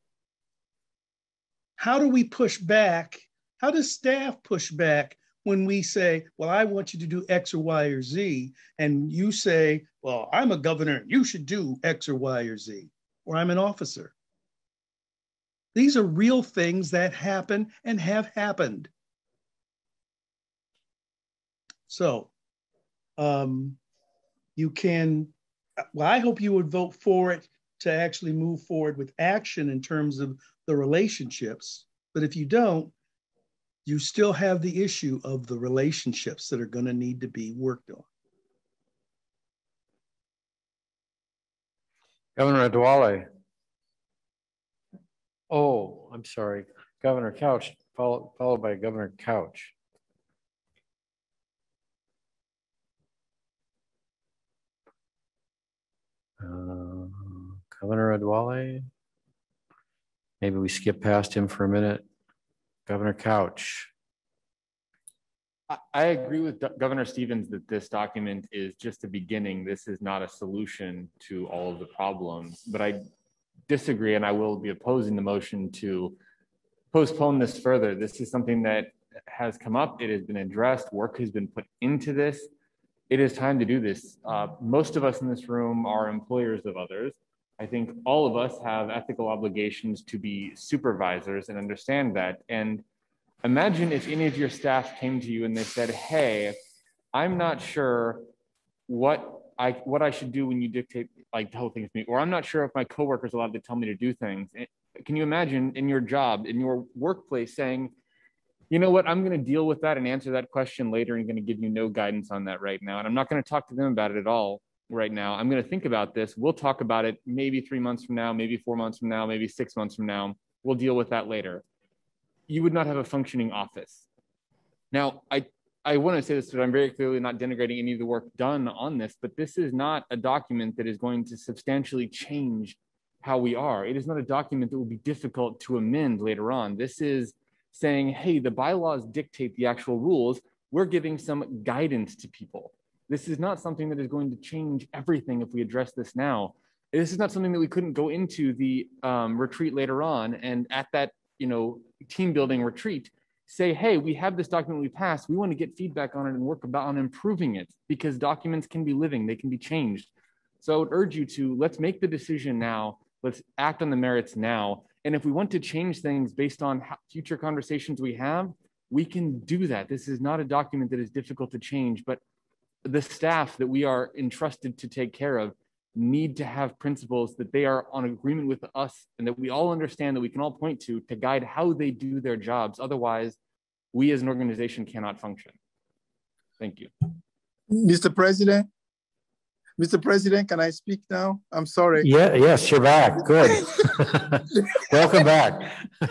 How do we push back? How does staff push back when we say, well, I want you to do X or Y or Z, and you say, well, I'm a governor, you should do X or Y or Z, or I'm an officer. These are real things that happen and have happened. So you can, well, I hope you would vote for it to actually move forward with action in terms of the relationships. But if you don't, you still have the issue of the relationships that are going to need to be worked on. Governor Adewale. Oh, I'm sorry. Governor Couch, followed by Governor Couch. Governor Adewale. Maybe we skip past him for a minute. Governor Couch. I agree with Governor Stevens that this document is just a beginning. This is not a solution to all of the problems, but I disagree, and I will be opposing the motion to postpone this further. This is something that has come up. It has been addressed. Work has been put into this. It is time to do this. Most of us in this room are employers of others. I think all of us have ethical obligations to be supervisors and understand that. And imagine if any of your staff came to you and they said, hey, I'm not sure what I should do when you dictate, like, tell things to me, or I'm not sure if my coworker is allowed to tell me to do things. Can you imagine in your job, in your workplace, saying, you know what, I'm going to deal with that and answer that question later and going to give you no guidance on that right now. And I'm not going to talk to them about it at all right now. I'm going to think about this. We'll talk about it maybe 3 months from now, maybe 4 months from now, maybe 6 months from now. We'll deal with that later. You would not have a functioning office. Now, I want to say this, but I'm very clearly not denigrating any of the work done on this, but this is not a document that is going to substantially change how we are. It is not a document that will be difficult to amend later on. This is saying, hey, the bylaws dictate the actual rules. We're giving some guidance to people. This is not something that is going to change everything if we address this now. This is not something that we couldn't go into the retreat later on, and at that, team building retreat, say, hey, we have this document we passed. We want to get feedback on it and work on improving it, because documents can be living, they can be changed. So I would urge you to, let's make the decision now. Let's act on the merits now. And if we want to change things based on future conversations we have, we can do that. This is not a document that is difficult to change, but the staff that we are entrusted to take care of need to have principles that they are on agreement with us and that we all understand, that we can all point to guide how they do their jobs. Otherwise, we as an organization cannot function. Thank you. Mr. President, can I speak now? I'm sorry. Yeah, yes, you're back. Good. Welcome back.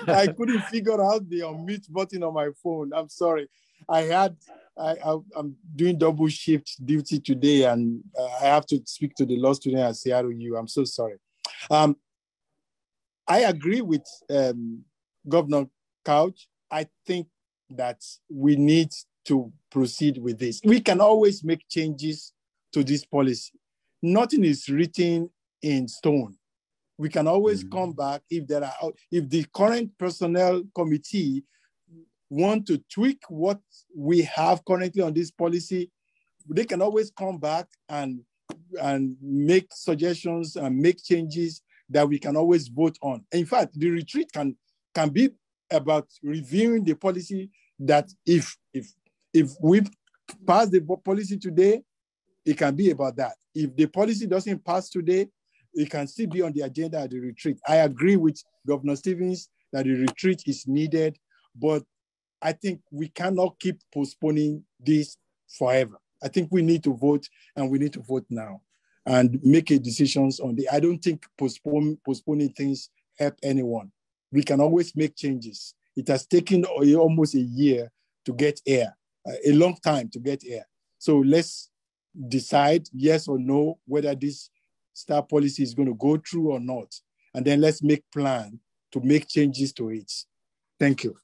I couldn't figure out the unmute button on my phone. I'm sorry. I'm doing double shift duty today, and I have to speak to the law student at CRU. I'm so sorry. I agree with Governor Couch. I think that we need to proceed with this. We can always make changes to this policy. Nothing is written in stone. We can always come back if the current personnel committee want to tweak what we have currently on this policy. They can always come back and make suggestions and make changes that we can always vote on. In fact, the retreat can be about reviewing the policy that if we pass the policy today, it can be about that. If the policy doesn't pass today, it can still be on the agenda at the retreat. I agree with Governor Stevens that the retreat is needed, but I think we cannot keep postponing this forever. I think we need to vote, and we need to vote now and make a decisions on the. I don't think postponing things help anyone. We can always make changes. It has taken almost a year to get here, a long time to get here. So let's decide yes or no whether this staff policy is going to go through or not, and then let's make plan to make changes to it. Thank you.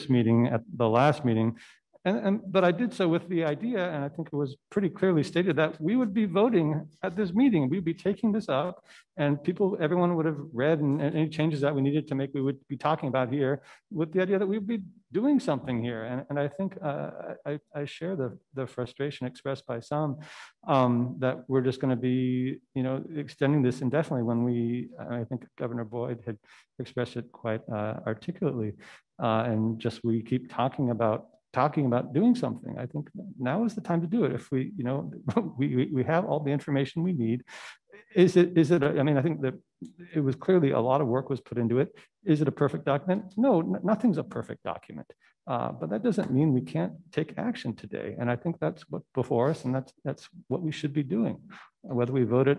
Meeting at the last meeting, but I did so with the idea, and I think it was pretty clearly stated that we would be voting at this meeting. We'd be taking this up, and everyone would have read, and any changes that we needed to make, we would be talking about here, with the idea that we'd be doing something here. And I think I share the frustration expressed by some that we're just going to be, extending this indefinitely when I think Governor Boyd had expressed it quite articulately. And just we keep talking about doing something. I think now is the time to do it. If we have all the information we need. Is it? I think that it was clearly a lot of work was put into it. Is it a perfect document? No, nothing's a perfect document. But that doesn't mean we can't take action today. And I think that's what's before us, and that's what we should be doing. Whether we vote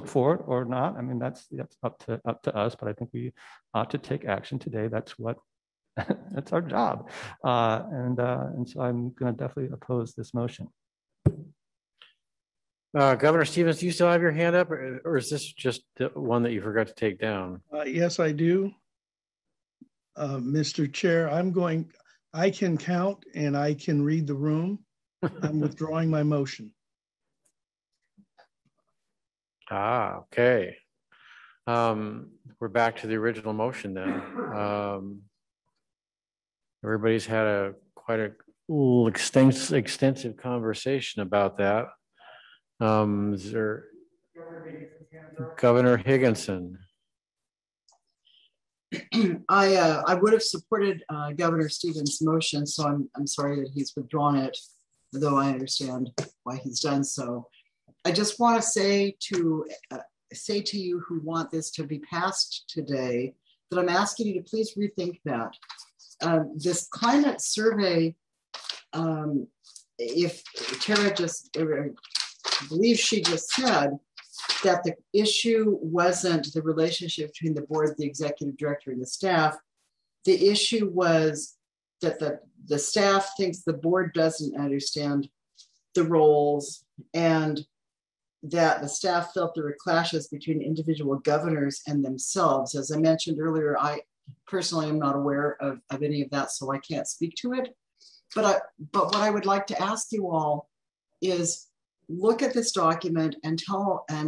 for it or not, that's up to us. But I think we ought to take action today. That's our job. And so I'm going to definitely oppose this motion. Governor Stevens, do you still have your hand up, or is this just the one that you forgot to take down? Yes, I do. Mr. Chair, I can count and I can read the room. I'm withdrawing my motion. Okay. We're back to the original motion then. Everybody's had quite a little extensive conversation about that. Is there Governor Higginson? I would have supported Governor Stevens' motion, so I'm sorry that he's withdrawn it, though I understand why he's done so. I just want to say to you who want this to be passed today that I'm asking you to please rethink that. This climate survey, if Tara I believe she just said that the issue wasn't the relationship between the board, the executive director, and the staff. The issue was that the staff thinks the board doesn't understand the roles, and that the staff felt there were clashes between individual governors and themselves. As I mentioned earlier, I personally am not aware of any of that, so I can't speak to it. But what I would like to ask you all is look at this document and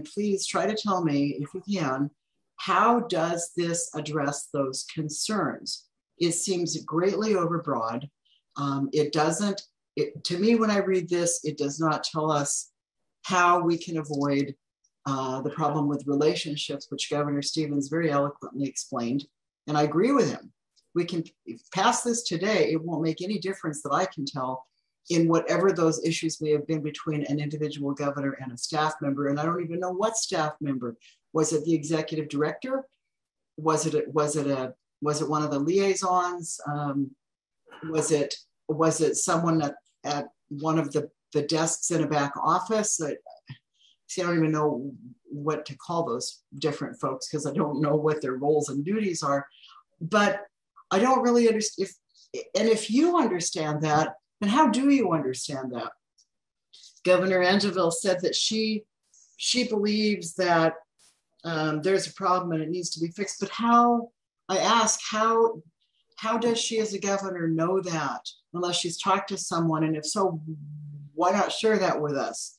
please try to tell me, if you can, how does this address those concerns? It seems greatly overbroad. To me, when I read this, it does not tell us how we can avoid the problem with relationships, which Governor Stevens very eloquently explained. And I agree with him. We can pass this today. It won't make any difference that I can tell in whatever those issues may have been between an individual governor and a staff member. And I don't even know what staff member. Was it the executive director? Was it one of the liaisons? Was it someone at one of the desks in a back office? See, I don't even know what to call those different folks because I don't know what their roles and duties are. But I don't really understand. If you understand that, then how do you understand that? Governor Angeville said that she believes that there's a problem and it needs to be fixed. But how does she as a governor know that unless she's talked to someone? And if so, why not share that with us?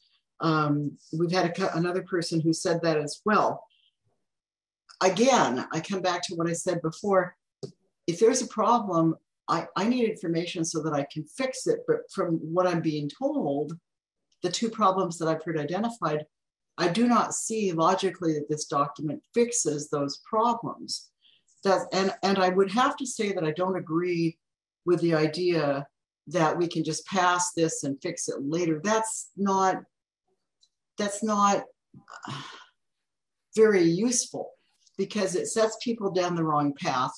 We've had another person who said that as well. again, I come back to what I said before. If there's a problem, I need information so that I can fix it. But from what I'm being told, the two problems that I've heard identified, I do not see logically that this document fixes those problems. And I would have to say that I don't agree with the idea that we can just pass this and fix it later. That's not very useful, because it sets people down the wrong path,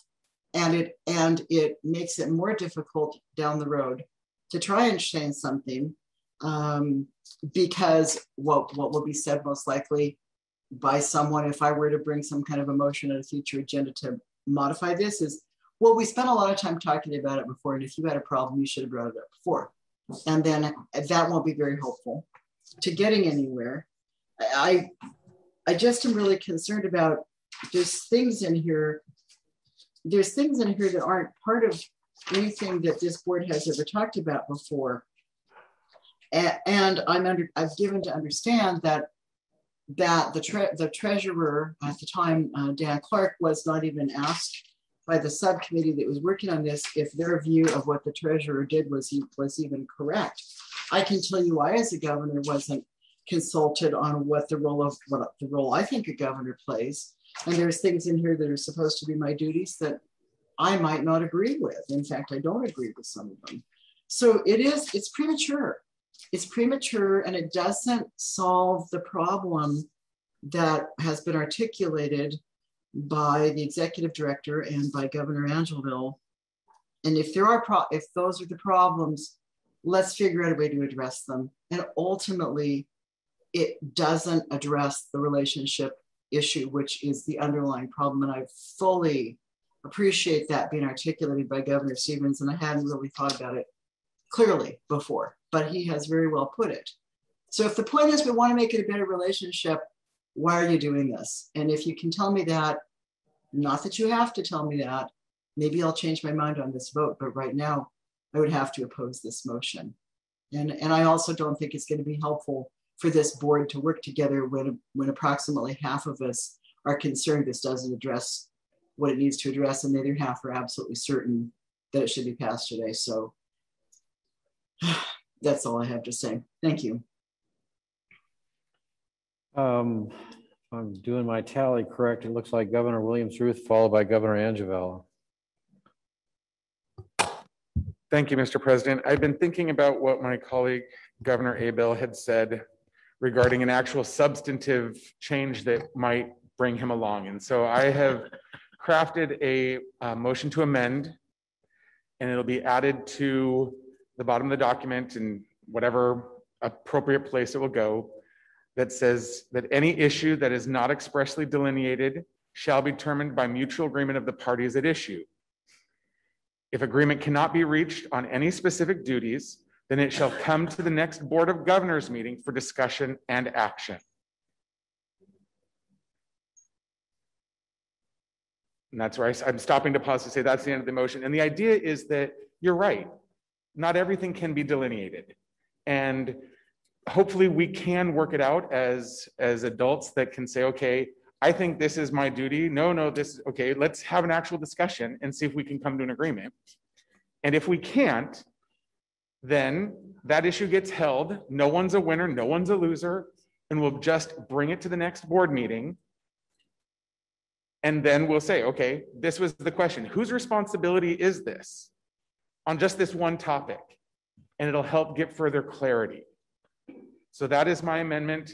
and it makes it more difficult down the road to try and change something, because what will be said most likely by someone, if I were to bring some kind of a motion at a future agenda to modify this, is, well, we spent a lot of time talking about it before, and if you had a problem, you should have brought it up before. And then that won't be very helpful to getting anywhere. I just am really concerned about, there's things in here that aren't part of anything that this board has ever talked about before. And I've given to understand that the treasurer at the time, Dan Clark, was not even asked by the subcommittee that was working on this if their view of what the treasurer did was even correct. I can tell you I, as a governor, wasn't consulted on what the role I think a governor plays. And there's things in here that are supposed to be my duties that I might not agree with. In fact, I don't agree with some of them. So it's premature. It's premature, and it doesn't solve the problem that has been articulated by the executive director and by Governor Angelville. And if those are the problems, let's figure out a way to address them. And ultimately, it doesn't address the relationship issue, which is the underlying problem. And I fully appreciate that being articulated by Governor Stevens, and I hadn't really thought about it clearly before, but he has very well put it. So if the point is we want to make it a better relationship, why are you doing this? And if you can tell me that, not that you have to tell me that, maybe I'll change my mind on this vote, but right now I would have to oppose this motion. And I also don't think it's going to be helpful for this board to work together when approximately half of us are concerned this doesn't address what it needs to address, and the other half are absolutely certain that it should be passed today. So that's all I have to say. Thank you. I'm doing my tally correct. It looks like Governor Williams-Ruth followed by Governor Angevella. Thank you, Mr. President. I've been thinking about what my colleague, Governor Abel, had said regarding an actual substantive change that might bring him along. And so I have crafted a motion to amend, and it'll be added to the bottom of the document in whatever appropriate place it will go, that says that any issue that is not expressly delineated shall be determined by mutual agreement of the parties at issue. If agreement cannot be reached on any specific duties, then it shall come to the next Board of Governors meeting for discussion and action. And that's where I'm stopping to pause to say that's the end of the motion. And the idea is that you're right. Not everything can be delineated. And hopefully we can work it out as adults that can say, okay, I think this is my duty. No, this is okay. Let's have an actual discussion and see if we can come to an agreement. And if we can't, then that issue gets held. No one's a winner, no one's a loser, and we'll just bring it to the next board meeting. And then we'll say, okay, this was the question. Whose responsibility is this on just this one topic? And it'll help get further clarity. So that is my amendment.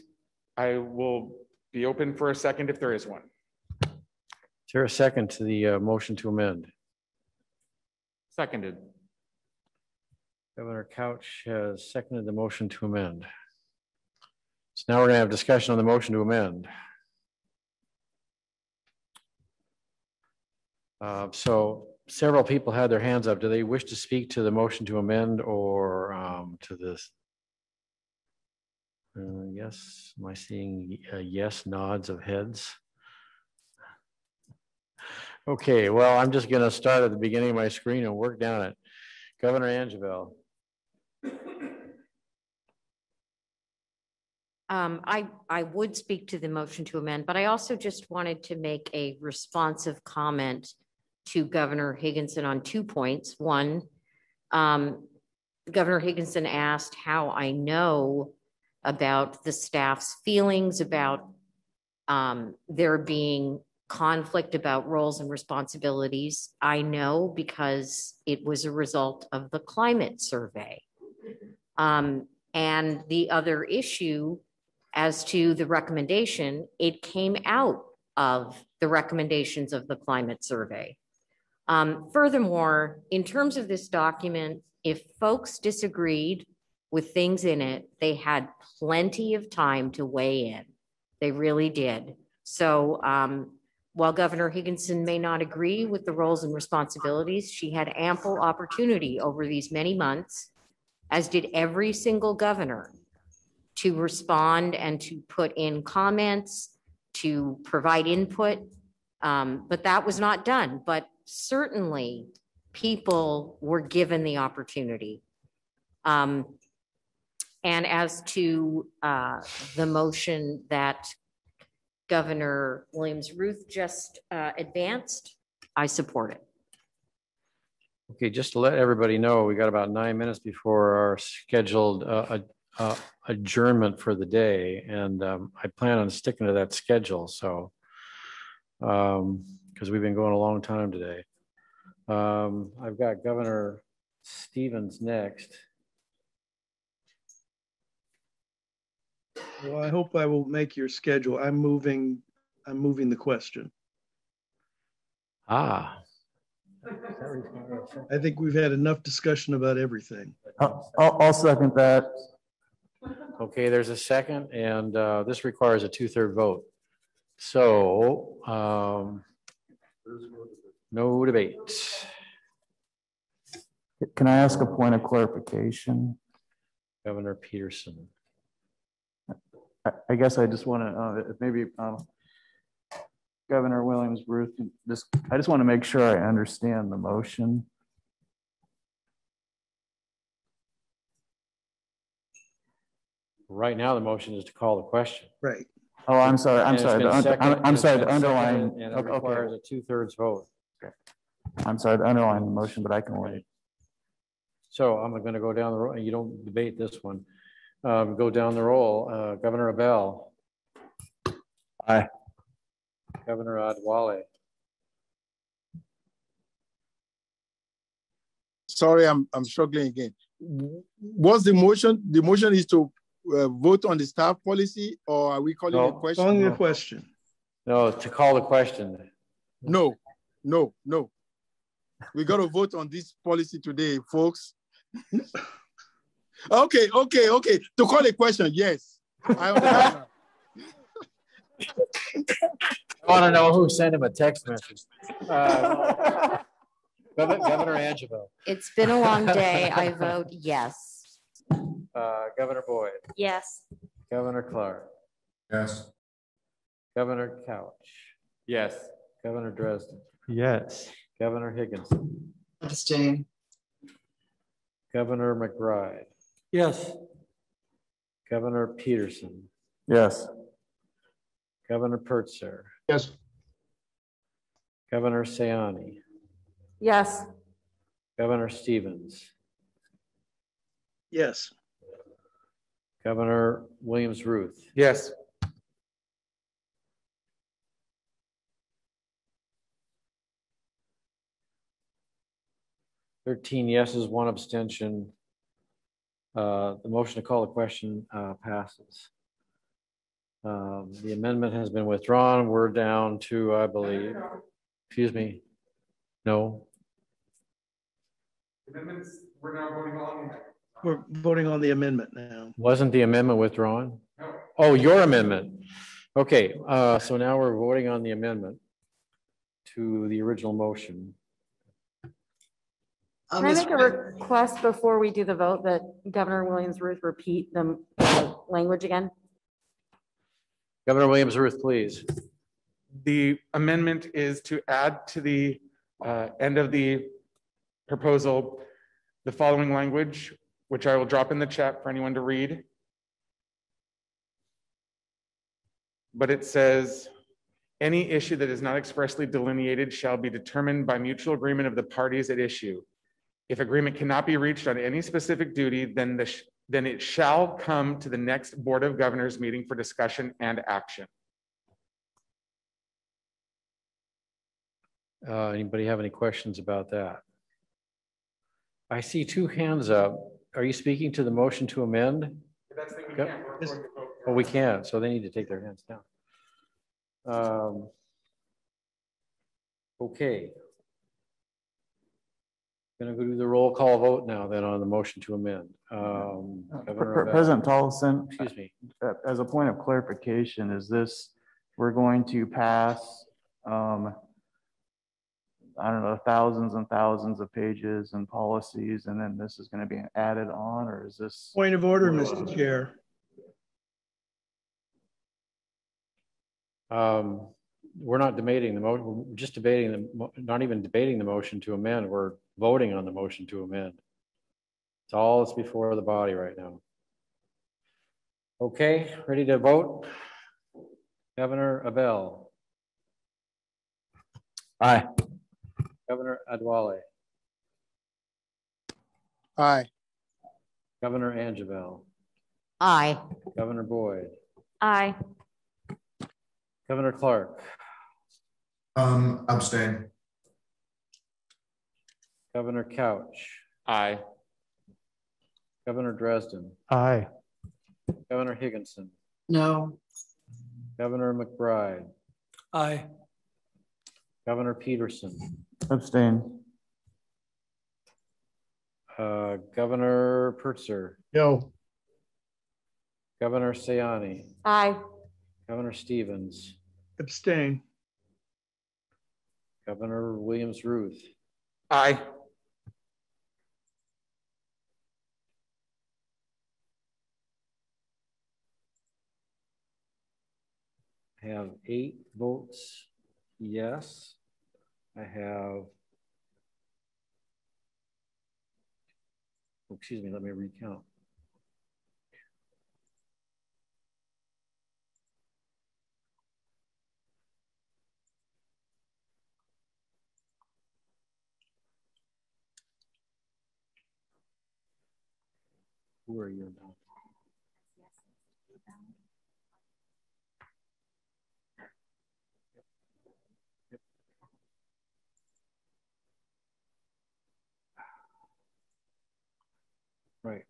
I will be open for a second if there is one. Is there a second to the motion to amend? Seconded. Governor Couch has seconded the motion to amend. So now we're going to have discussion on the motion to amend. So several people had their hands up. Do they wish to speak to the motion to amend or to this? Yes, am I seeing yes nods of heads? Okay, well, I'm just going to start at the beginning of my screen and work down it. Governor Angeville. I would speak to the motion to amend, but I also just wanted to make a responsive comment to Governor Higginson on 2 points. One, Governor Higginson asked how I know about the staff's feelings about there being conflict about roles and responsibilities. I know because it was a result of the climate survey. And the other issue as to the recommendation, it came out of the recommendations of the climate survey. Furthermore, in terms of this document, if folks disagreed with things in it, they had plenty of time to weigh in. They really did. So while Governor Higginson may not agree with the roles and responsibilities, she had ample opportunity over these many months, as did every single governor, to respond and to put in comments, to provide input. But that was not done. But certainly people were given the opportunity. And as to the motion that Governor Williams-Ruth just advanced, I support it. Okay, just to let everybody know, we got about 9 minutes before our scheduled adjournment for the day, and I plan on sticking to that schedule. So, because we've been going a long time today. I've got Governor Stevens next. Well, I hope I will make your schedule. I'm moving the question. Ah. I think we've had enough discussion about everything. I'll second that. Okay, there's a second, and this requires a 2/3 vote. So, no debate. Can I ask a point of clarification? Governor Peterson. I guess I just want to maybe Governor Williams-Ruth, I just want to make sure I understand the motion. Right now, the motion is to call the question. Right. Oh, I'm sorry. I'm sorry. The underlying. And it requires a 2/3 vote. Okay. I'm sorry. The underlying motion, but I can wait. So I'm going to go down the road. You don't debate this one. Go down the roll. Governor Abell. Aye. Governor Adwale. Sorry, I'm struggling again. What's the motion? The motion is to vote on the staff policy, or are we calling a question? Calling a question. No, to call the question. No. We got to vote on this policy today, folks. Okay. To call a question, yes. I understand. I want to know who sent him a text message. Governor Angelo. It's been a long day. I vote yes. Governor Boyd. Yes. Governor Clark. Yes. Governor Couch. Yes. Governor Dresden. Yes. Governor Higginson. Abstain. Governor McBride. Yes. Governor Peterson. Yes. Governor Pertzer. Yes. Governor Sayani. Yes. Governor Stevens. Yes. Governor Williams-Ruth. Yes. $13 yeses, 1 abstention. The motion to call the question passes. The amendment has been withdrawn. We're down to, I believe, excuse me, no. Amendments, we're now voting on. We're voting on the amendment now. Wasn't the amendment withdrawn? No. Oh, your amendment. Okay, so now we're voting on the amendment to the original motion. Can I make a request before we do the vote that Governor Williams-Ruth repeat the language again? Governor Williams-Ruth, please. The amendment is to add to the end of the proposal the following language, which I will drop in the chat for anyone to read. but it says, any issue that is not expressly delineated shall be determined by mutual agreement of the parties at issue. If agreement cannot be reached on any specific duty, then it shall come to the next Board of Governors meeting for discussion and action. Anybody have any questions about that? I see two hands up. Are you speaking to the motion to amend? That's the thing, we can't. We're going to vote. Oh, we can't, so they need to take their hands down. Okay. Gonna go do the roll call vote now then on the motion to amend. President Tolleson, Excuse me. as a point of clarification, is this, we're going to pass, I don't know, thousands and thousands of pages and policies, and then this is going to be added on, or is this? Point of order, Mr. Chair. We're not debating the motion. We're just debating the, not even debating the motion to amend. We're voting on the motion to amend. It's all that's before the body right now. Okay, ready to vote? Governor Abel. Aye. Governor Adwale. Aye. Governor Angeville. Aye. Governor Boyd. Aye. Governor Clark. Abstain. Governor Couch. Aye. Governor Dresden. Aye. Governor Higginson. No. Governor McBride. Aye. Governor Peterson. Abstain. Governor Pertzer. No. Governor Sayani. Aye. Governor Stevens. Abstain. Governor Williams Ruth. Aye. I have 8 votes yes. I have, oh, excuse me, let me recount. Who are you now? Right.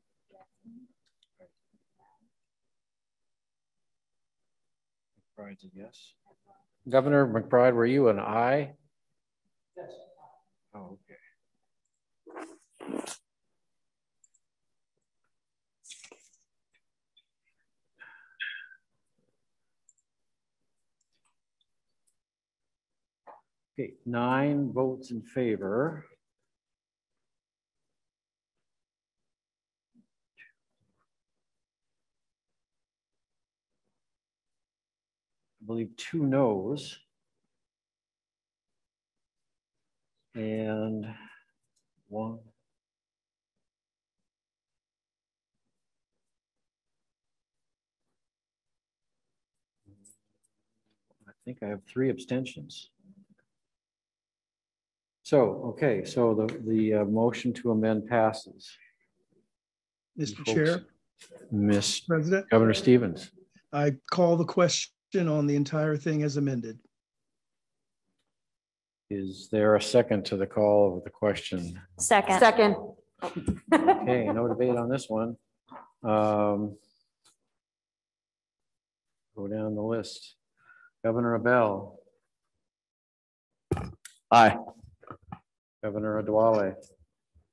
McBride's a yes. Governor McBride, were you an aye? Yes. Oh, okay. Okay, 9 votes in favor. I believe 2 noes. And 1. I think I have 3 abstentions. So, okay, so the motion to amend passes. Mr. Chair, Miss President, Governor Stevens. I call the question on the entire thing as amended. Is there a second to the call of the question? Second. Second. Okay, no debate on this one. Go down the list. Governor Abel. Aye. Governor Adwale.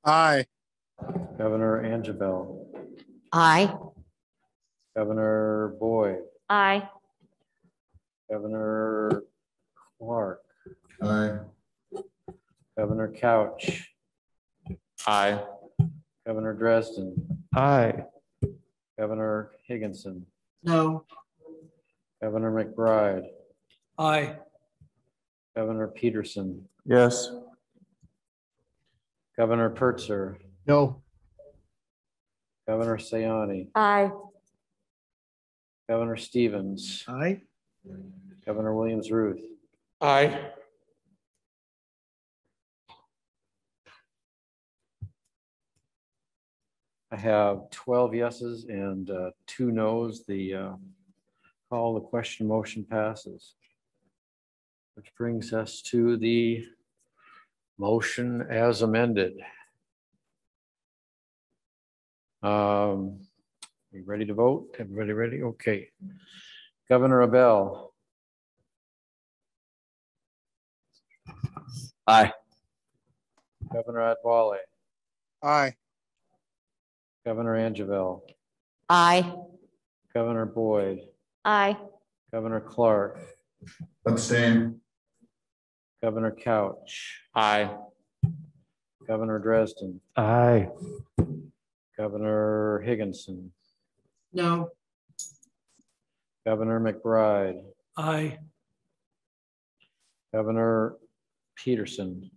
Aye. Governor Angeville. Aye. Governor Boyd. Aye. Governor Clark. Aye. Governor Couch. Aye. Governor Dresden. Aye. Governor Higginson. No. Governor McBride. Aye. Governor Peterson. Yes. Governor Pertzer. No. Governor Sayani. Aye. Governor Stevens. Aye. Governor Williams-Ruth, Aye. I have 12 yeses and 2 noes. The call the question motion passes. Which brings us to the motion as amended. You ready to vote? Everybody ready? Okay. Governor Abell. Aye. Governor Adwale. Aye. Governor Angeville. Aye. Governor Boyd. Aye. Governor Clark. Abstain. Governor Couch. Aye. Governor Dresden. Aye. Governor Higginson. No. Governor McBride. Aye. Governor Peterson.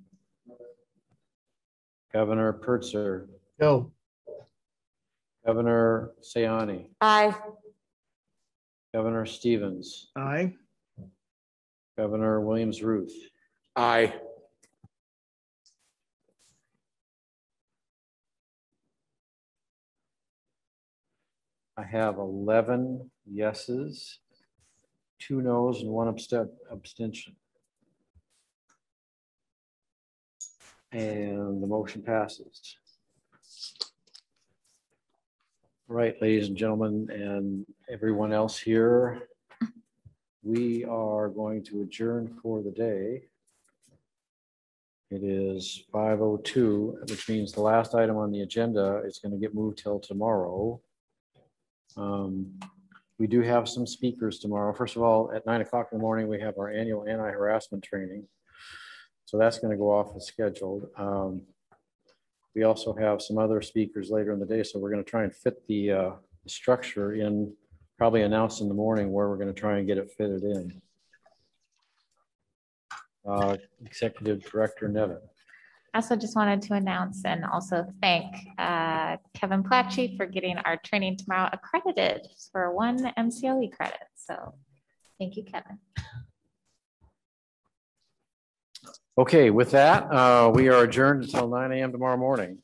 Governor Pertzer. No. Governor Sayani. Aye. Governor Stevens. Aye. Governor Williams-Ruth. Aye. I have 11 yeses, 2 noes, and 1 abstention. And the motion passes. All right, ladies and gentlemen, and everyone else here, we are going to adjourn for the day. It is 5:02, which means the last item on the agenda is going to get moved till tomorrow. We do have some speakers tomorrow. First of all, at 9 o'clock in the morning, we have our annual anti-harassment training. So that's going to go off as scheduled. We also have some other speakers later in the day. So we're going to try and fit the structure in, probably announce in the morning where we're going to try and get it fitted in. Executive Director Nevin. I also just wanted to announce and also thank Kevin Platchey for getting our training tomorrow accredited for 1 MCLE credit. So thank you, Kevin. Okay, with that, we are adjourned until 9 a.m. tomorrow morning.